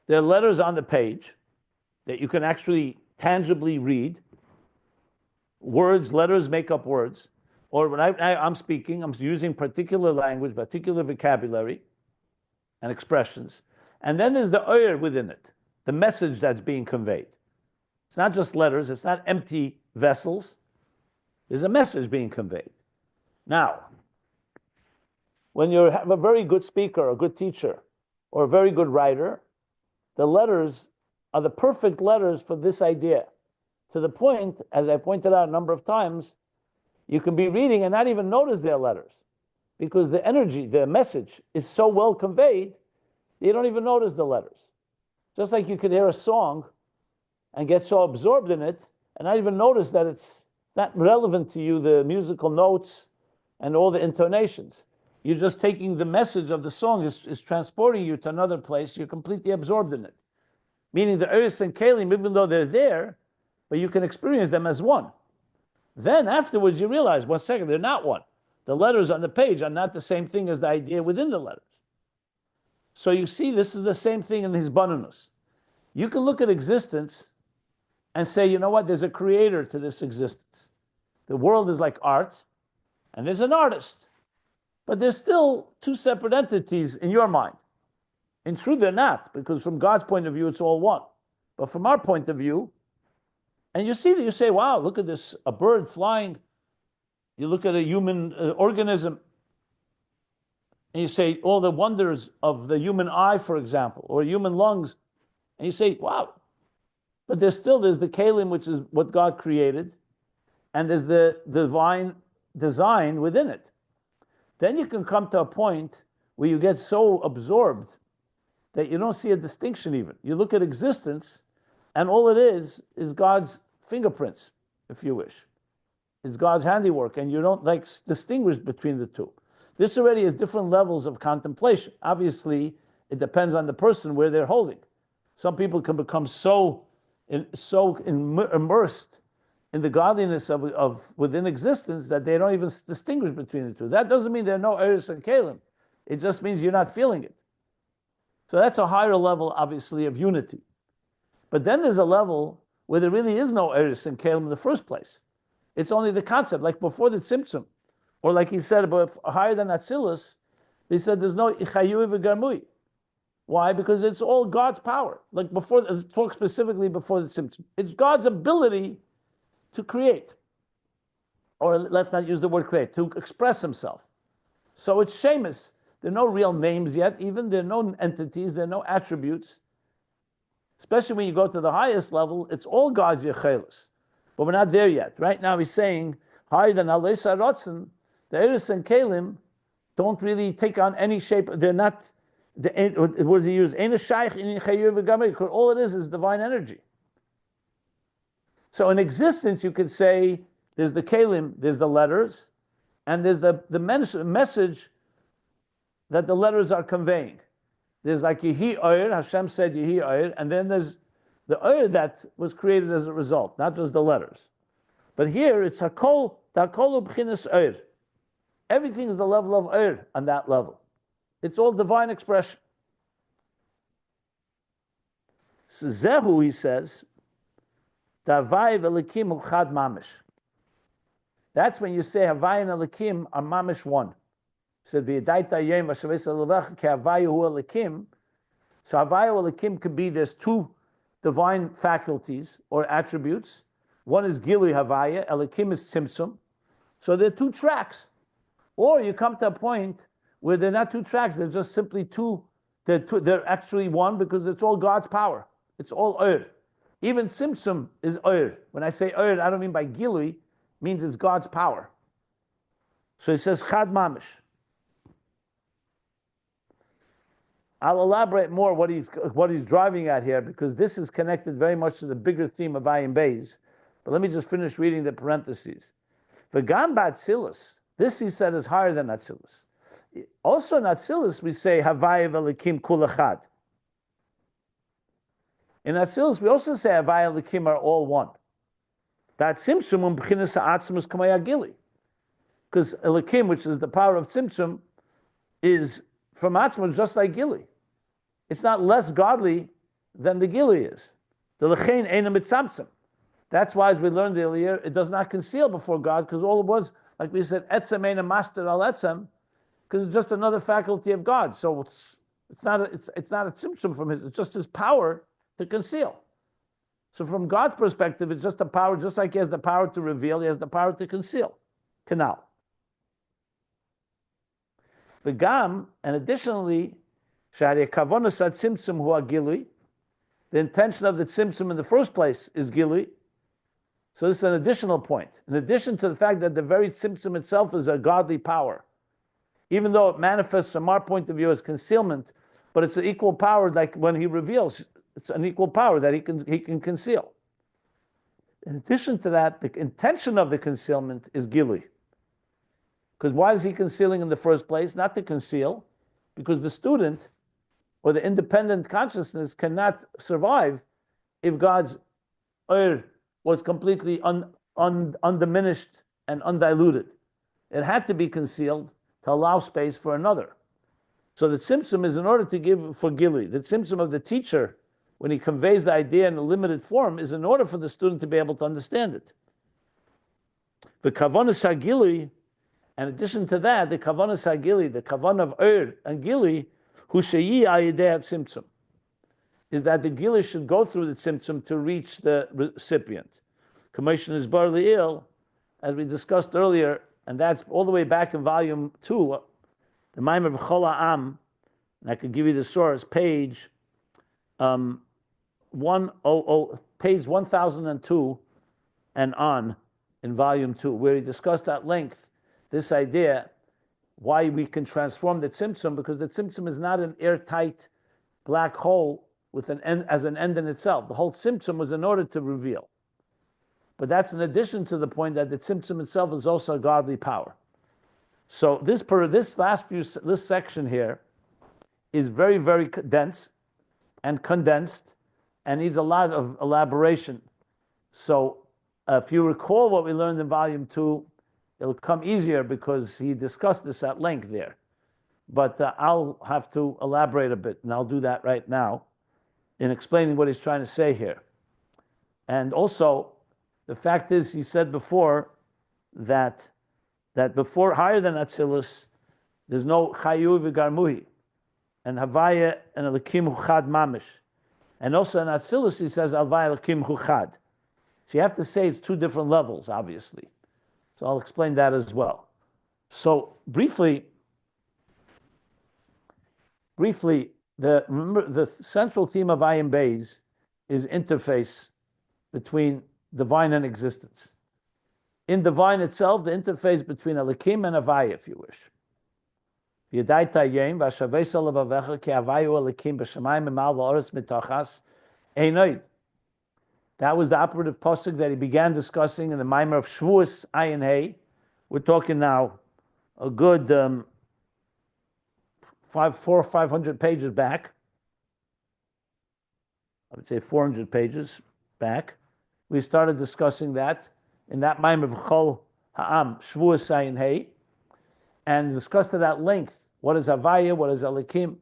There are letters on the page that you can actually tangibly read. Words, letters make up words. Or when I'm speaking, I'm using particular language, particular vocabulary and expressions. And then there's the oyer within it, the message that's being conveyed. It's not just letters, it's not empty vessels. There's a message being conveyed. Now, when you have a very good speaker, a good teacher, or a very good writer, the letters are the perfect letters for this idea. To the point, as I pointed out a number of times, you can be reading and not even notice their letters because the energy, the message is so well conveyed, you don't even notice the letters. Just like you could hear a song and get so absorbed in it and not even notice that it's not relevant to you, the musical notes and all the intonations. You're just taking the message of the song is transporting you to another place. You're completely absorbed in it. Meaning the Oros and Keilim, even though they're there, but you can experience them as one. Then afterwards you realize, 1 second, they're not one. The letters on the page are not the same thing as the idea within the letters. So you see, this is the same thing in his bananus. You can look at existence and say, you know what, there's a creator to this existence. The world is like art, and there's an artist. But there's still two separate entities in your mind. In truth, they're not, because from God's point of view, it's all one. But from our point of view, and you see that, you say, wow, look at this, a bird flying. You look at a human organism, and you say all the wonders of the human eye, for example, or human lungs, and you say, wow. But there's the Keilim, which is what God created, and there's the divine design within it. Then you can come to a point where you get so absorbed that you don't see a distinction even. You look at existence, and all it is God's fingerprints, if you wish. It's God's handiwork, and you don't distinguish between the two. This already is different levels of contemplation. Obviously, it depends on the person where they're holding. Some people can become so immersed in the godliness of within existence that they don't even distinguish between the two. That doesn't mean there are no Oros and Keilim. It just means you're not feeling it. So that's a higher level, obviously, of unity. But then there's a level where there really is no Oros and Keilim in the first place. It's only the concept, like before the Tzimtzum, or like he said, about higher than Atzilus, they said there's no Chayu v'Gamui. Why? Because it's all God's power. Like before, let's talk specifically before the Tzimtzum. It's God's ability to create. Or let's not use the word create, to express himself. So it's Shemus. There are no real names yet, even there are no entities, there are no attributes. Especially when you go to the highest level, it's all God's Yechelis. But we're not there yet. Right now he's saying, higher than Alos HaRatzon, the Oros and Keilim don't really take on any shape. They're not, what does he use? All it is divine energy. So in existence, you could say, there's the Keilim, there's the letters, and there's the message that the letters are conveying. There's like Yehi Oyer, Hashem said Yehi Oyer, and then there's the Oyer that was created as a result, not just the letters. But here it's Hakol B'chinas Oyer. Everything is the level of Oyer on that level. It's all divine expression. So Zehu, he says, Davai v'Elikim Uchad Mamish. That's when you say Havai and Elikim are Mamish one. Said V'Yadaita Yom Vashavesa Levecha Ke Havai Hu Elikim. So Havai or Elikim could be there's two divine faculties or attributes. One is Gilui Havaya, Elikim is Tzimtzum. So there are two tracks. Or you come to a point where they're not two tracks, they're just simply two. They're actually one because it's all God's power. It's all Oyer. Even Tzimtzum is Oyer. When I say Oyer, I don't mean by Gilui, it means it's God's power. So he says Chad Mamish. I'll elaborate more what he's driving at here, because this is connected very much to the bigger theme of Ayin Beis. But let me just finish reading the parentheses. V'gam b'Atzilus, this he said is higher than Atzilus. Also in Atzilus we say Havaya v'Elikim kul echad. In Atzilus we also say Havaya and Elikim are all one. That Tzimtzum b'chinas ha'atzmus k'may agili. Because Elikim, which is the power of Tzimtzum, is from Atzmus just like Gili. It's not less godly than the Gili is. The Lechein eina mitzamtzim. That's why, as we learned earlier, it does not conceal before God, because all it was, like we said, etzem eina master al etzem, because it's just another faculty of God. So it's not a tzimtzum from his. It's just his power to conceal. So from God's perspective, it's just a power, just like he has the power to reveal, he has the power to conceal. Canal. The gam, and additionally, the intention of the tzimtzum in the first place is gili. So this is an additional point. In addition to the fact that the very tzimtzum itself is a godly power, even though it manifests from our point of view as concealment, but it's an equal power. Like when he reveals, it's an equal power that he can conceal. In addition to that, the intention of the concealment is gili. Because why is he concealing in the first place? Not to conceal, because the student or the independent consciousness cannot survive if God's was completely undiminished and undiluted. It had to be concealed to allow space for another. So the tzimtzum is in order to give for gili. The tzimtzum of the teacher, when he conveys the idea in a limited form, is in order for the student to be able to understand it. The kavanas hagili. In addition to that, the kavanas hagili, the kavan of and gili, hu sheyi ayidei tzimtzum, is that the gili should go through the tzimtzum to reach the recipient. Commission is bar li'il, as we discussed earlier, and that's all the way back in volume 2, the Maimer of Chol Ha'am, and I could give you the source, page 1002 and on in volume 2, where he discussed at length this idea, why we can transform the tzimtzum, because the tzimtzum is not an airtight black hole with an end as an end in itself. The whole tzimtzum was in order to reveal. But that's in addition to the point that the tzimtzum itself is also a godly power. So this section here is very, very dense and condensed and needs a lot of elaboration. So if you recall what we learned in volume 2, it'll come easier because he discussed this at length there. But I'll have to elaborate a bit, and I'll do that right now in explaining what he's trying to say here. And also, the fact is, he said before that before higher than Atzilus, there's no chayu v'garmuhi, and havaya and elikim hu chad mamish. And also in Atzilus, he says havaya elikim hu chad. So you have to say it's two different levels, obviously. So I'll explain that as well. So briefly, remember the central theme of Ayin Beis is interface between divine and existence. In divine itself, the interface between Elikim and Havaya, if you wish. That was the operative pasuk that he began discussing in the Maimer of Shavuos Ayin Hey. We're talking now a good 400 or 500 pages back. I would say 400 pages back. We started discussing that in that Maimer of Chol Ha'am, Shavuos Ayin Hey, and discussed it at length. What is Havaya? What is Elikim?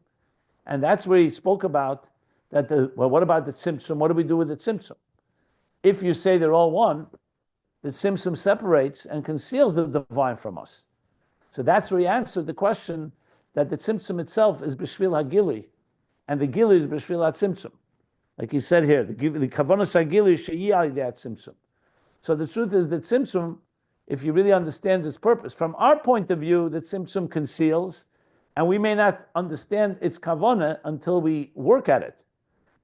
And that's where he spoke about that. What about the tzimtzum? What do we do with the tzimtzum? If you say they're all one, the tzimtzum separates and conceals the divine from us. So that's where he answered the question that the tzimtzum itself is b'shvil hagili, and the gili is b'shvil hatzimtzum. Like he said here, the kavanas hagili sheyi alidei tzimtzum. So the truth is that tzimtzum, if you really understand its purpose, from our point of view, the tzimtzum conceals, and we may not understand its kavanah until we work at it.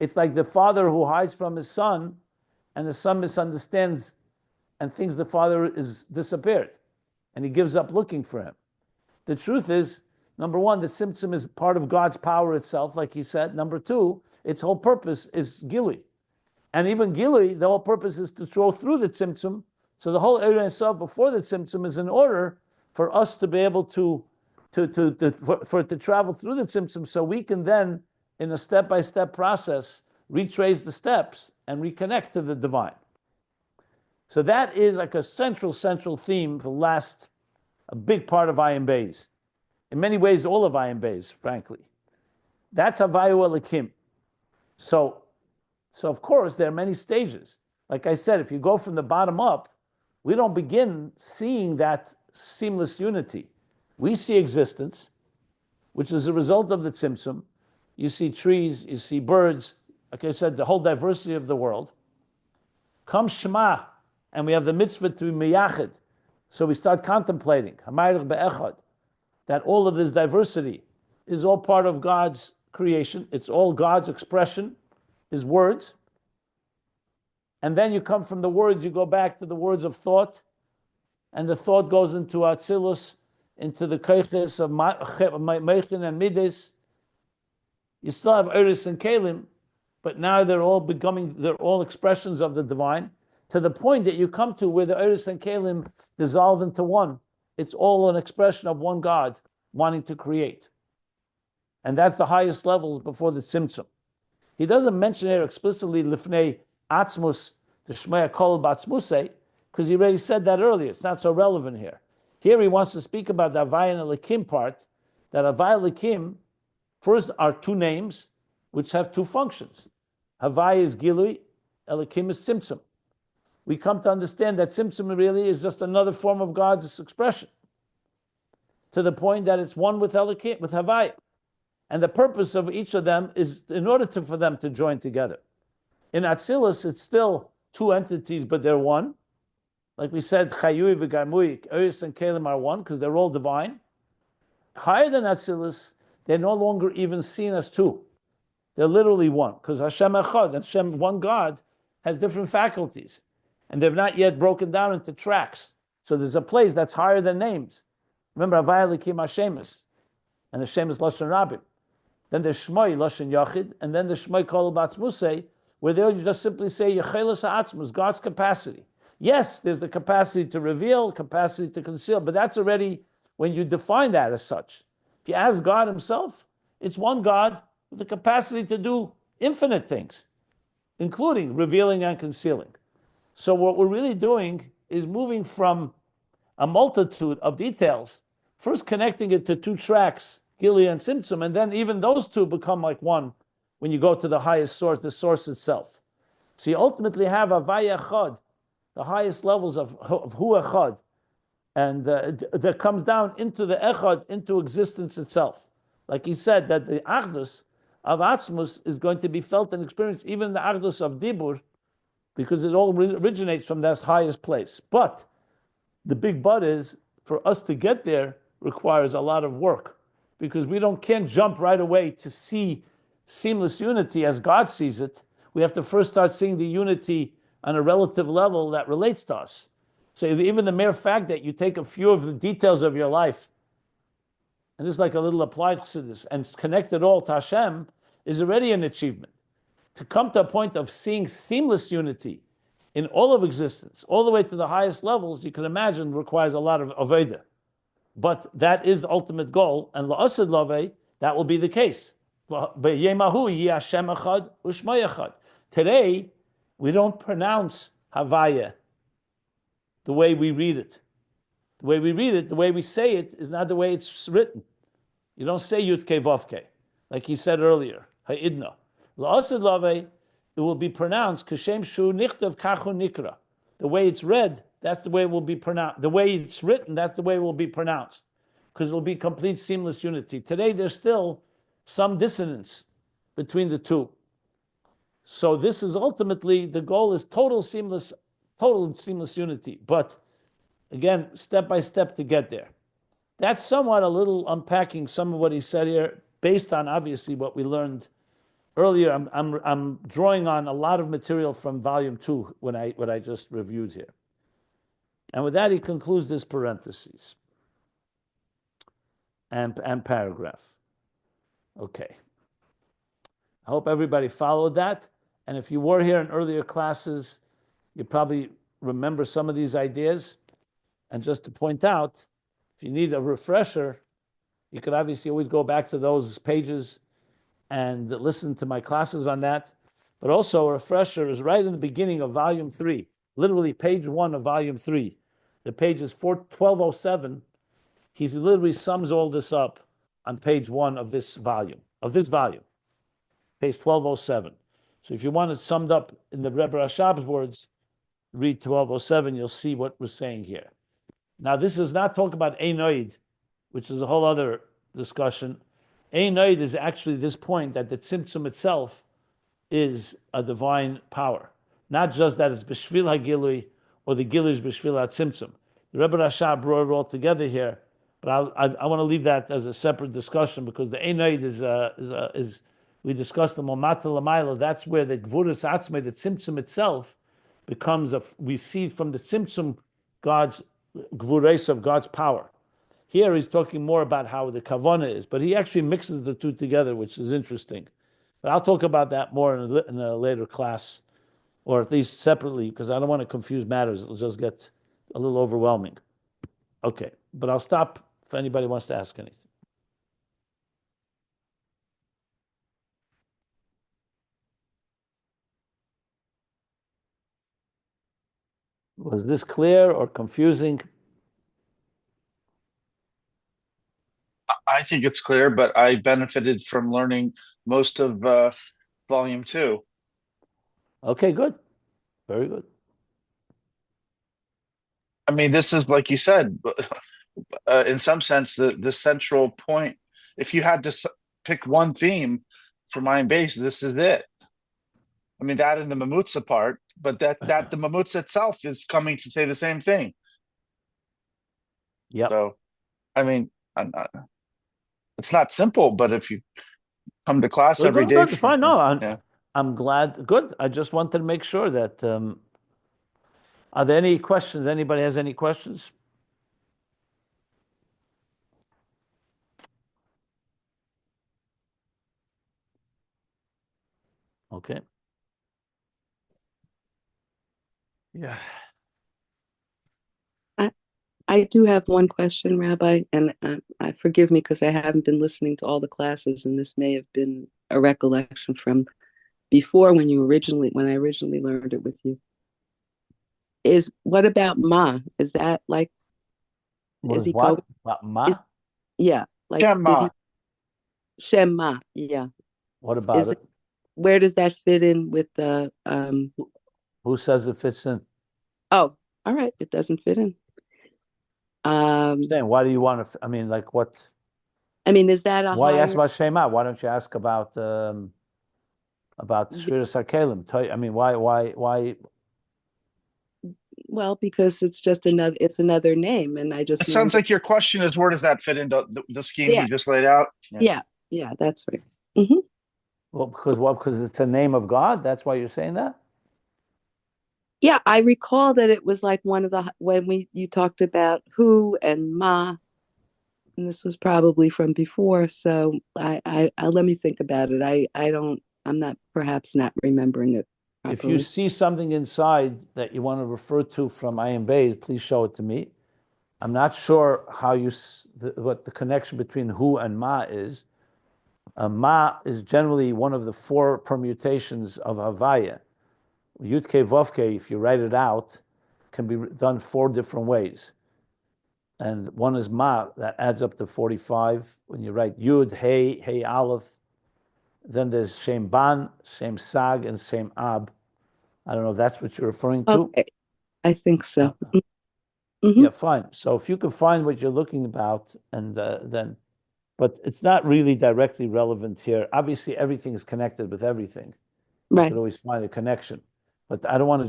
It's like the father who hides from his son, and the son misunderstands and thinks the father is disappeared. and he gives up looking for him. The truth is, number one, the Tzimtzum is part of God's power itself, like he said. Number two, its whole purpose is Gili. And even Gili, the whole purpose is to throw through the Tzimtzum. So the whole area itself before the Tzimtzum is in order for us to be able for it to travel through the Tzimtzum, so we can then, in a step-by-step process, retrace the steps and reconnect to the divine. So that is like a central theme for a big part of Ayin Beis. In many ways, all of Ayin Beis, frankly. That's Havayu Elikim. So of course, there are many stages. Like I said, if you go from the bottom up, we don't begin seeing that seamless unity. We see existence, which is a result of the Tzimtzum. You see trees, you see birds, like I said, the whole diversity of the world. Comes Shema, and we have the mitzvah to be miyachid. So we start contemplating, Echad, that all of this diversity is all part of God's creation. It's all God's expression, His words. And then you come from the words, you go back to the words of thought, and the thought goes into Atzilus, into the Keiches of Meichin and Midas. You still have Oros and Keilim, but now they're all expressions of the divine, to the point that you come to where the Oros and Keilim dissolve into one. It's all an expression of one God wanting to create. And that's the highest levels before the Tzimtzum. He doesn't mention here explicitly Lifnei Atzmus, the Shmei Kol Batzmusei, because he already said that earlier. It's not so relevant here. Here he wants to speak about the Havai and Elikim part, that Havai and Elikim first are two names which have two functions. Havai is Gilui, Elikim is Tzimtzum. We come to understand that Tzimtzum really is just another form of God's expression, to the point that it's one with Elikim, with Havai. And the purpose of each of them is in order for them to join together. In Atzilus, it's still two entities, but they're one. Like we said, Chayui v'Garmui, Oros and Keilim are one because they're all divine. Higher than Atzilus, they're no longer even seen as two. They're literally one, because Hashem Echad, and Hashem, one God, has different faculties. And they've not yet broken down into tracks. So there's a place that's higher than names. Remember, Havai Elikim Hashemus, and Hashem is Lashon Rabim. Then there's Shmoi, Lashon Yachid, and then the Shmoi Kol Batzmusei, where they'll just simply say Yechelis Ha'atzmus, God's capacity. Yes, there's the capacity to reveal, capacity to conceal, but that's already when you define that as such. If you ask God Himself, it's one God with the capacity to do infinite things, including revealing and concealing. So what we're really doing is moving from a multitude of details, first connecting it to two tracks, Gili and Tzimtzum, and then even those two become like one when you go to the highest source, the source itself. So you ultimately have Havai Echad, the highest levels of Hu Echad, and that comes down into the Echad, into existence itself. Like he said, that the Achdus of Atzmus is going to be felt and experienced, even the Achdus of Dibur, because it all originates from that highest place. But the big but is, for us to get there requires a lot of work, because we can't jump right away to see seamless unity as God sees it. We have to first start seeing the unity on a relative level that relates to us. So even the mere fact that you take a few of the details of your life, and this is like a little applied to this, and connect it all to Hashem, is already an achievement. To come to a point of seeing seamless unity in all of existence, all the way to the highest levels, you can imagine requires a lot of avodah. But that is the ultimate goal, and la'asad lavei, that will be the case. Today, we don't pronounce Havaya the way we read it. The way we read it, the way we say it, is not the way it's written. You don't say Yud Kei Vav Kei, like he said earlier, Ha'idna. La'asad lavei, it will be pronounced Kashem Shu Nichtav Kachu Nikra. The way it's read, that's the way it will be pronounced. The way it's written, that's the way it will be pronounced, because it will be complete seamless unity. Today, there's still some dissonance between the two. So this is ultimately, the goal is total seamless unity. But again, step by step to get there. That's somewhat a little unpacking some of what he said here, based on obviously what we learned earlier. I'm drawing on a lot of material from volume 2 what I just reviewed here. And with that, he concludes this parentheses and paragraph. Okay. I hope everybody followed that. And if you were here in earlier classes, you probably remember some of these ideas. And just to point out, if you need a refresher, you could obviously always go back to those pages and listen to my classes on that. But also, a refresher is right in the beginning of volume 3, literally page 1 of volume 3. The page is 1207. He literally sums all this up on page 1 of this volume, page 1207. So if you want it summed up in the Rebbe Rashab's words, read 1207, you'll see what we're saying here. Now, this is not talking about Einoid, which is a whole other discussion. Einoid is actually this point that the Tzimtzum itself is a divine power. Not just that it's B'shvil HaGilui or the Gilui is B'shvil HaTzimtzum. The Rebbe Rashab brought it all together here, but I want to leave that as a separate discussion because the Einoid is we discussed the Momata Lamaila. That's where the Gvuras Atzmei, the Tzimtzum itself, becomes we see from the Tzimtzum God's Gvuras of God's power. Here he's talking more about how the Kavana is, but he actually mixes the two together, which is interesting. But I'll talk about that more in a later class, or at least separately, because I don't want to confuse matters. It'll just get a little overwhelming. Okay, but I'll stop if anybody wants to ask anything. Was this clear or confusing? I think it's clear, but I benefited from learning most of volume 2. Okay, good. Very good. I mean, this is like you said, in some sense, the central point. If you had to pick one theme for Ayin Beis, this is it. I mean, that and the Mamutza part, but that the Mamutza itself is coming to say the same thing. Yeah. So, I mean, it's not simple, but if you come to class every day, fine. No, I'm glad. Good. I just wanted to make sure that. Are there any questions? Anybody has any questions? Okay. Yeah. I do have one question, Rabbi, and I forgive me because I haven't been listening to all the classes, and this may have been a recollection from before when I originally learned it with you. What about Ma? Is that like What is is he what? Ma? yeah, like Shema. Shema, yeah. What about it? Where does that fit in with the Who says it fits in? Oh, all right, it doesn't fit in. Why do you want to? I mean, like what? I mean, is that a Why higher? ask about Shema? Why don't you ask about Shviras HaKeilim? I mean, why? Well, because it's just another name, and I just It sounds wonder. like your question is, where does that fit into the scheme Yeah. you just laid out? Yeah, that's right. Mm-hmm. Well, because what? Because it's a name of God. That's why you're saying that. Yeah, I recall that it was like one of the when you talked about who and Ma, and this was probably from before. So I let me think about it. I'm not perhaps not remembering it properly. If you see something inside that you want to refer to from Ayin Beis, please show it to me. I'm not sure what the connection between who and Ma is. Ma is generally one of the 4 permutations of Havaya. Yudke Vovke, if you write it out, can be done 4 different ways. And one is Ma, that adds up to 45. When you write Yud, Hey Aleph, then there's Shem Ban, Shem Sag, and Shem Ab. I don't know if that's what you're referring to. Okay, I think so. Mm-hmm. Yeah, fine. So if you can find what you're looking about, and then, but it's not really directly relevant here. Obviously, everything is connected with everything. You Right. could always find a connection, but I don't want to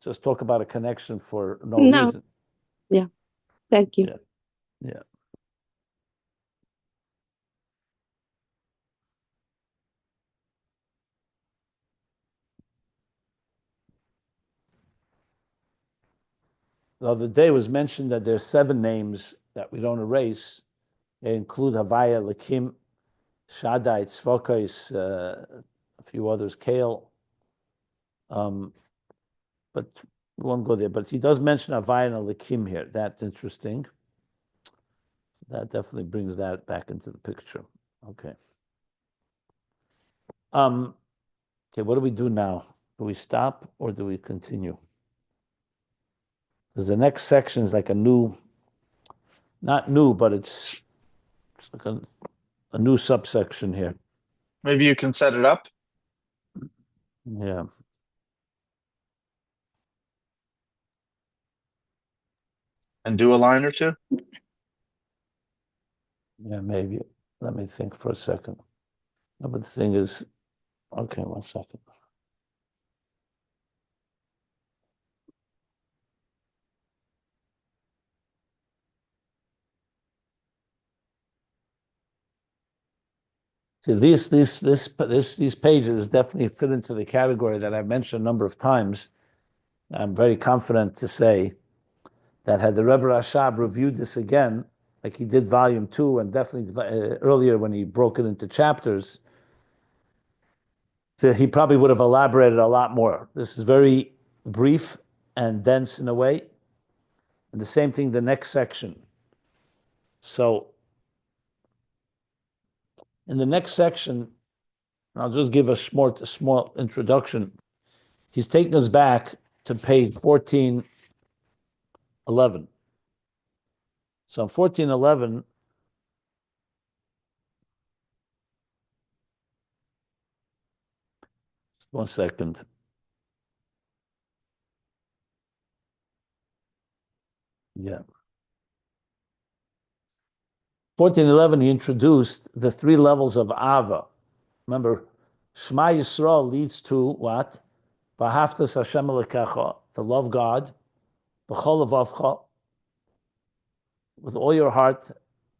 just talk about a connection for no reason. Yeah. Thank you. Yeah. the other day was mentioned that there's 7 names that we don't erase. They include Havaya, Lakim, Shaddai, Tzvokais, a few others, Kale. But we won't go there. But he does mention Havaya and Lakim here. That's interesting. That definitely brings that back into the picture. Okay. Okay, what do we do now? Do we stop or do we continue? Because the next section is like a new, not new, but it's like a new subsection here. Maybe you can set it up. Yeah. And do a line or two. Yeah, maybe. Let me think for a second. No, but the thing is, okay, 1 second. See, these pages definitely fit into the category that I've mentioned a number of times. I'm very confident to say that had the Rebbe Rashab reviewed this again, like he did volume 2 and definitely earlier when he broke it into chapters, he probably would have elaborated a lot more. This is very brief and dense in a way. And the same thing, the next section. So in the next section, I'll just give a small introduction. He's taking us back to page 1411. So in 1411, one second. Yeah. 1411, he introduced the 3 levels of Ava. Remember, Shema Yisrael leads to what? V'ahavtas Hashem Elokecha, to love God, b'chol levavcha, with all your heart,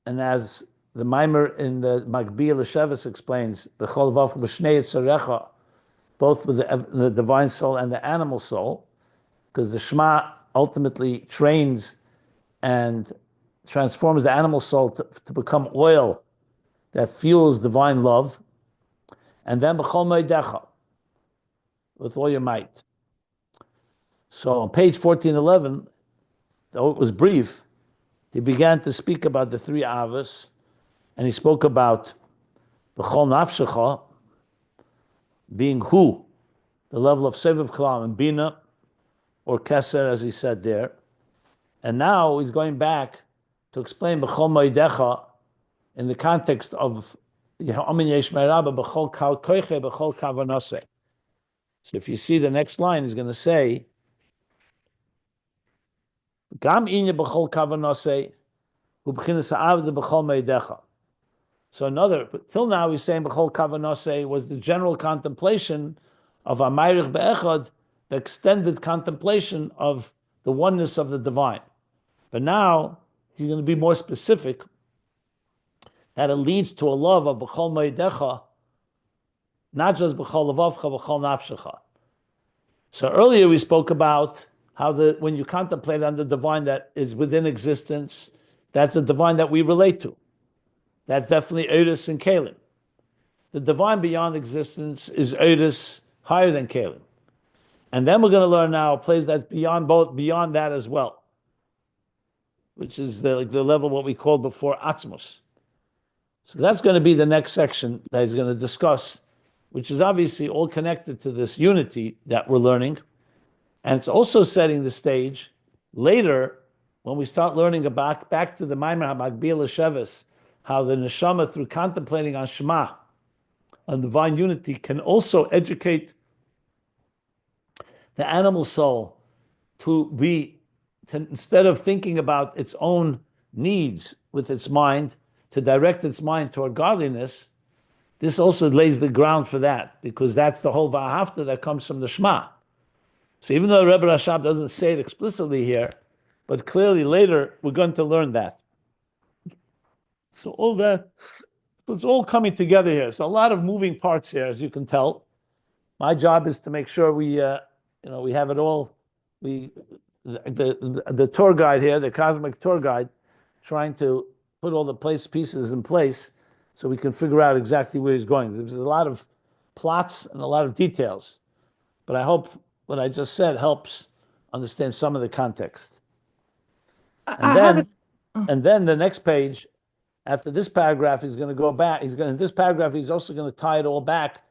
and as the mimer in the Magbiya L'Shevis explains, b'chol levavcha b'shnei yitzarecha, both with the divine soul and the animal soul, because the Shema ultimately trains and transforms the animal soul to become oil that fuels divine love, and then b'chol moedecha, with all your might. So on page 1411, though it was brief, he began to speak about the 3 avos, and he spoke about b'chol nafshecha, being who, the level of Seviv Kalam and Bina, or Keser, as he said there. And now he's going back to explain b'chol moedecha in the context of Amin Yesh Me'Rabba b'chol koiche b'chol kavanose. So if you see the next line, he's going to say, Gam inya b'chol kavanose, u'b'chinas ha'avda b'chol moedecha. So but till now he's saying b'chol kavanose was the general contemplation of Amayich be'echad, the extended contemplation of the oneness of the divine. But now he's going to be more specific, that it leads to a love of b'chol moedecha, not just b'chol levavcha, b'chol nafshecha. So earlier we spoke about how when you contemplate on the divine that is within existence, that's the divine that we relate to. That's definitely Oros and Keilim. The divine beyond existence is Oros, higher than Keilim. And then we're going to learn now a place that's beyond that as well, which is the level what we called before Atzilus. So that's going to be the next section that he's going to discuss, which is obviously all connected to this unity that we're learning. And it's also setting the stage later when we start learning about back to the Maimer HaMagbiya L'Shevis, how the neshama, through contemplating on Shema, on divine unity, can also educate the animal soul to instead of thinking about its own needs with its mind, to direct its mind toward godliness. This also lays the ground for that, because that's the whole V'ahavta that comes from the Shema. So even though Rebbe Rashab doesn't say it explicitly here, but clearly later we're going to learn that. So all that, it's all coming together here. So a lot of moving parts here, as you can tell. My job is to make sure we have it all. We the tour guide here, the cosmic tour guide, trying to put all the pieces in place so we can figure out exactly where he's going. There's a lot of plots and a lot of details, but I hope what I just said helps understand some of the context. And then the next page, after this paragraph, he's going to go back. In this paragraph, he's also going to tie it all back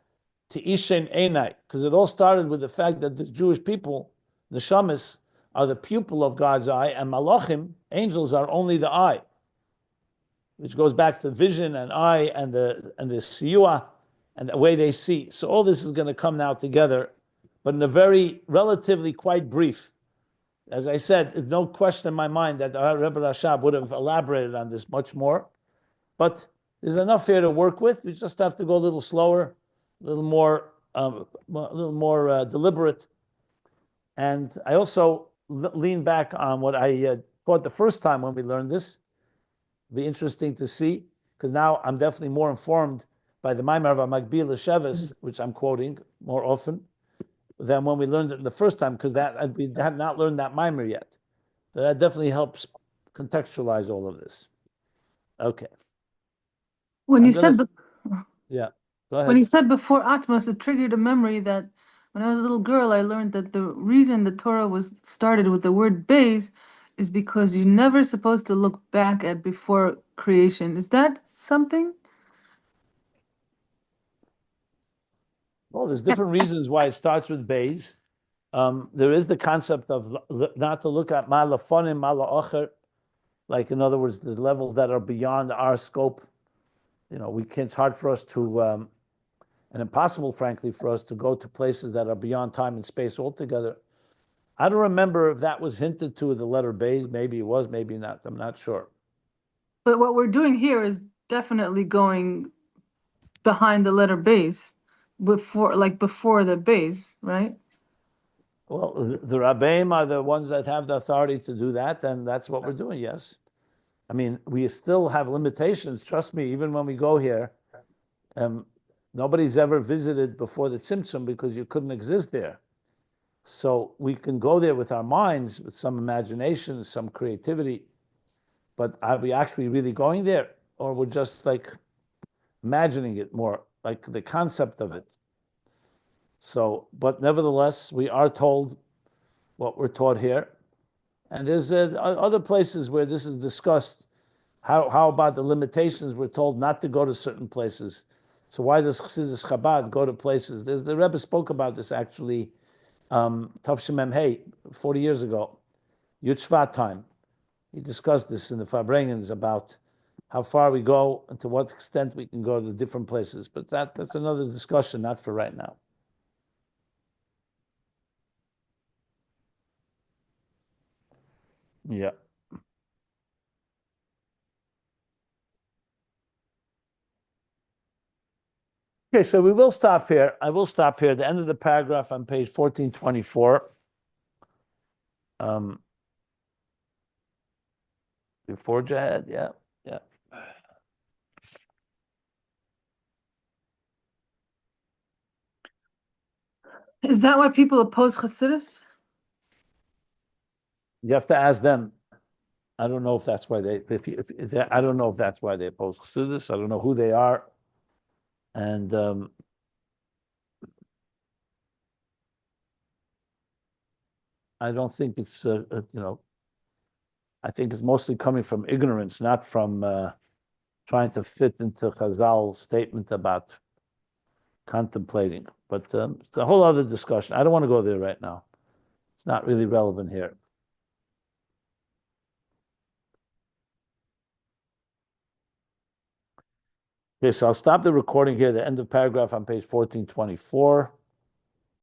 to Ishen Einai, because it all started with the fact that the Jewish people, the Shamis, are the pupil of God's eye, and Malachim, angels, are only the eye, which goes back to vision and eye and the siyua and the way they see. So all this is going to come now together, but in a very relatively quite brief. As I said, there's no question in my mind that the Rebbe Rashab would have elaborated on this much more, but there's enough here to work with. We just have to go a little slower, a little more deliberate. And I also lean back on what I taught the first time when we learned this. It'll be interesting to see, because now I'm definitely more informed by the Maimar of Magbil Sheves, which I'm quoting more often, than when we learned it the first time, because we had not learned that Maimar yet. So that definitely helps contextualize all of this. Okay. When you said, yeah, go ahead. When you said before Atmos, it triggered a memory that when I was a little girl, I learned that the reason the Torah was started with the word Beis is because you're never supposed to look back at before creation. Is that something? Well, there's different reasons why it starts with Beis. There is the concept of not to look at Malafonim, Mala'ocher, like in other words, the levels that are beyond our scope. It's hard for us to, and impossible, frankly, for us to go to places that are beyond time and space altogether. I don't remember if that was hinted to with the letter Beis. Maybe it was, maybe not. I'm not sure. But what we're doing here is definitely going behind the letter Beis, before the Beis, right? Well, the Rabbeim are the ones that have the authority to do that, and that's what we're doing, yes. I mean, we still have limitations. Trust me, even when we go here, nobody's ever visited before the Tzimtzum because you couldn't exist there. So we can go there with our minds, with some imagination, some creativity, but are we actually really going there? Or we're just like imagining it more, like the concept of it. So, but nevertheless, we are told what we're taught here. And there's other places where this is discussed. How about the limitations? We're told not to go to certain places. So why does Chassidus Chabad go to places? The Rebbe spoke about this actually, Tavshim Mem Hey, 40 years ago, Yud Shvat time. He discussed this in the Farbrengens about how far we go and to what extent we can go to different places. But that's another discussion, not for right now. Yeah. Okay, so we will stop here. I will stop here at the end of the paragraph on page 1424. Before Jihad, yeah. Is that why people oppose Chassidus? You have to ask them. I don't know if that's why I don't know if that's why they oppose Chassidus. I don't know who they are. And I don't think it's, I think it's mostly coming from ignorance, not from trying to fit into Chazal's statement about contemplating. But it's a whole other discussion. I don't want to go there right now. It's not really relevant here. Okay, so I'll stop the recording here, the end of paragraph on page 1424.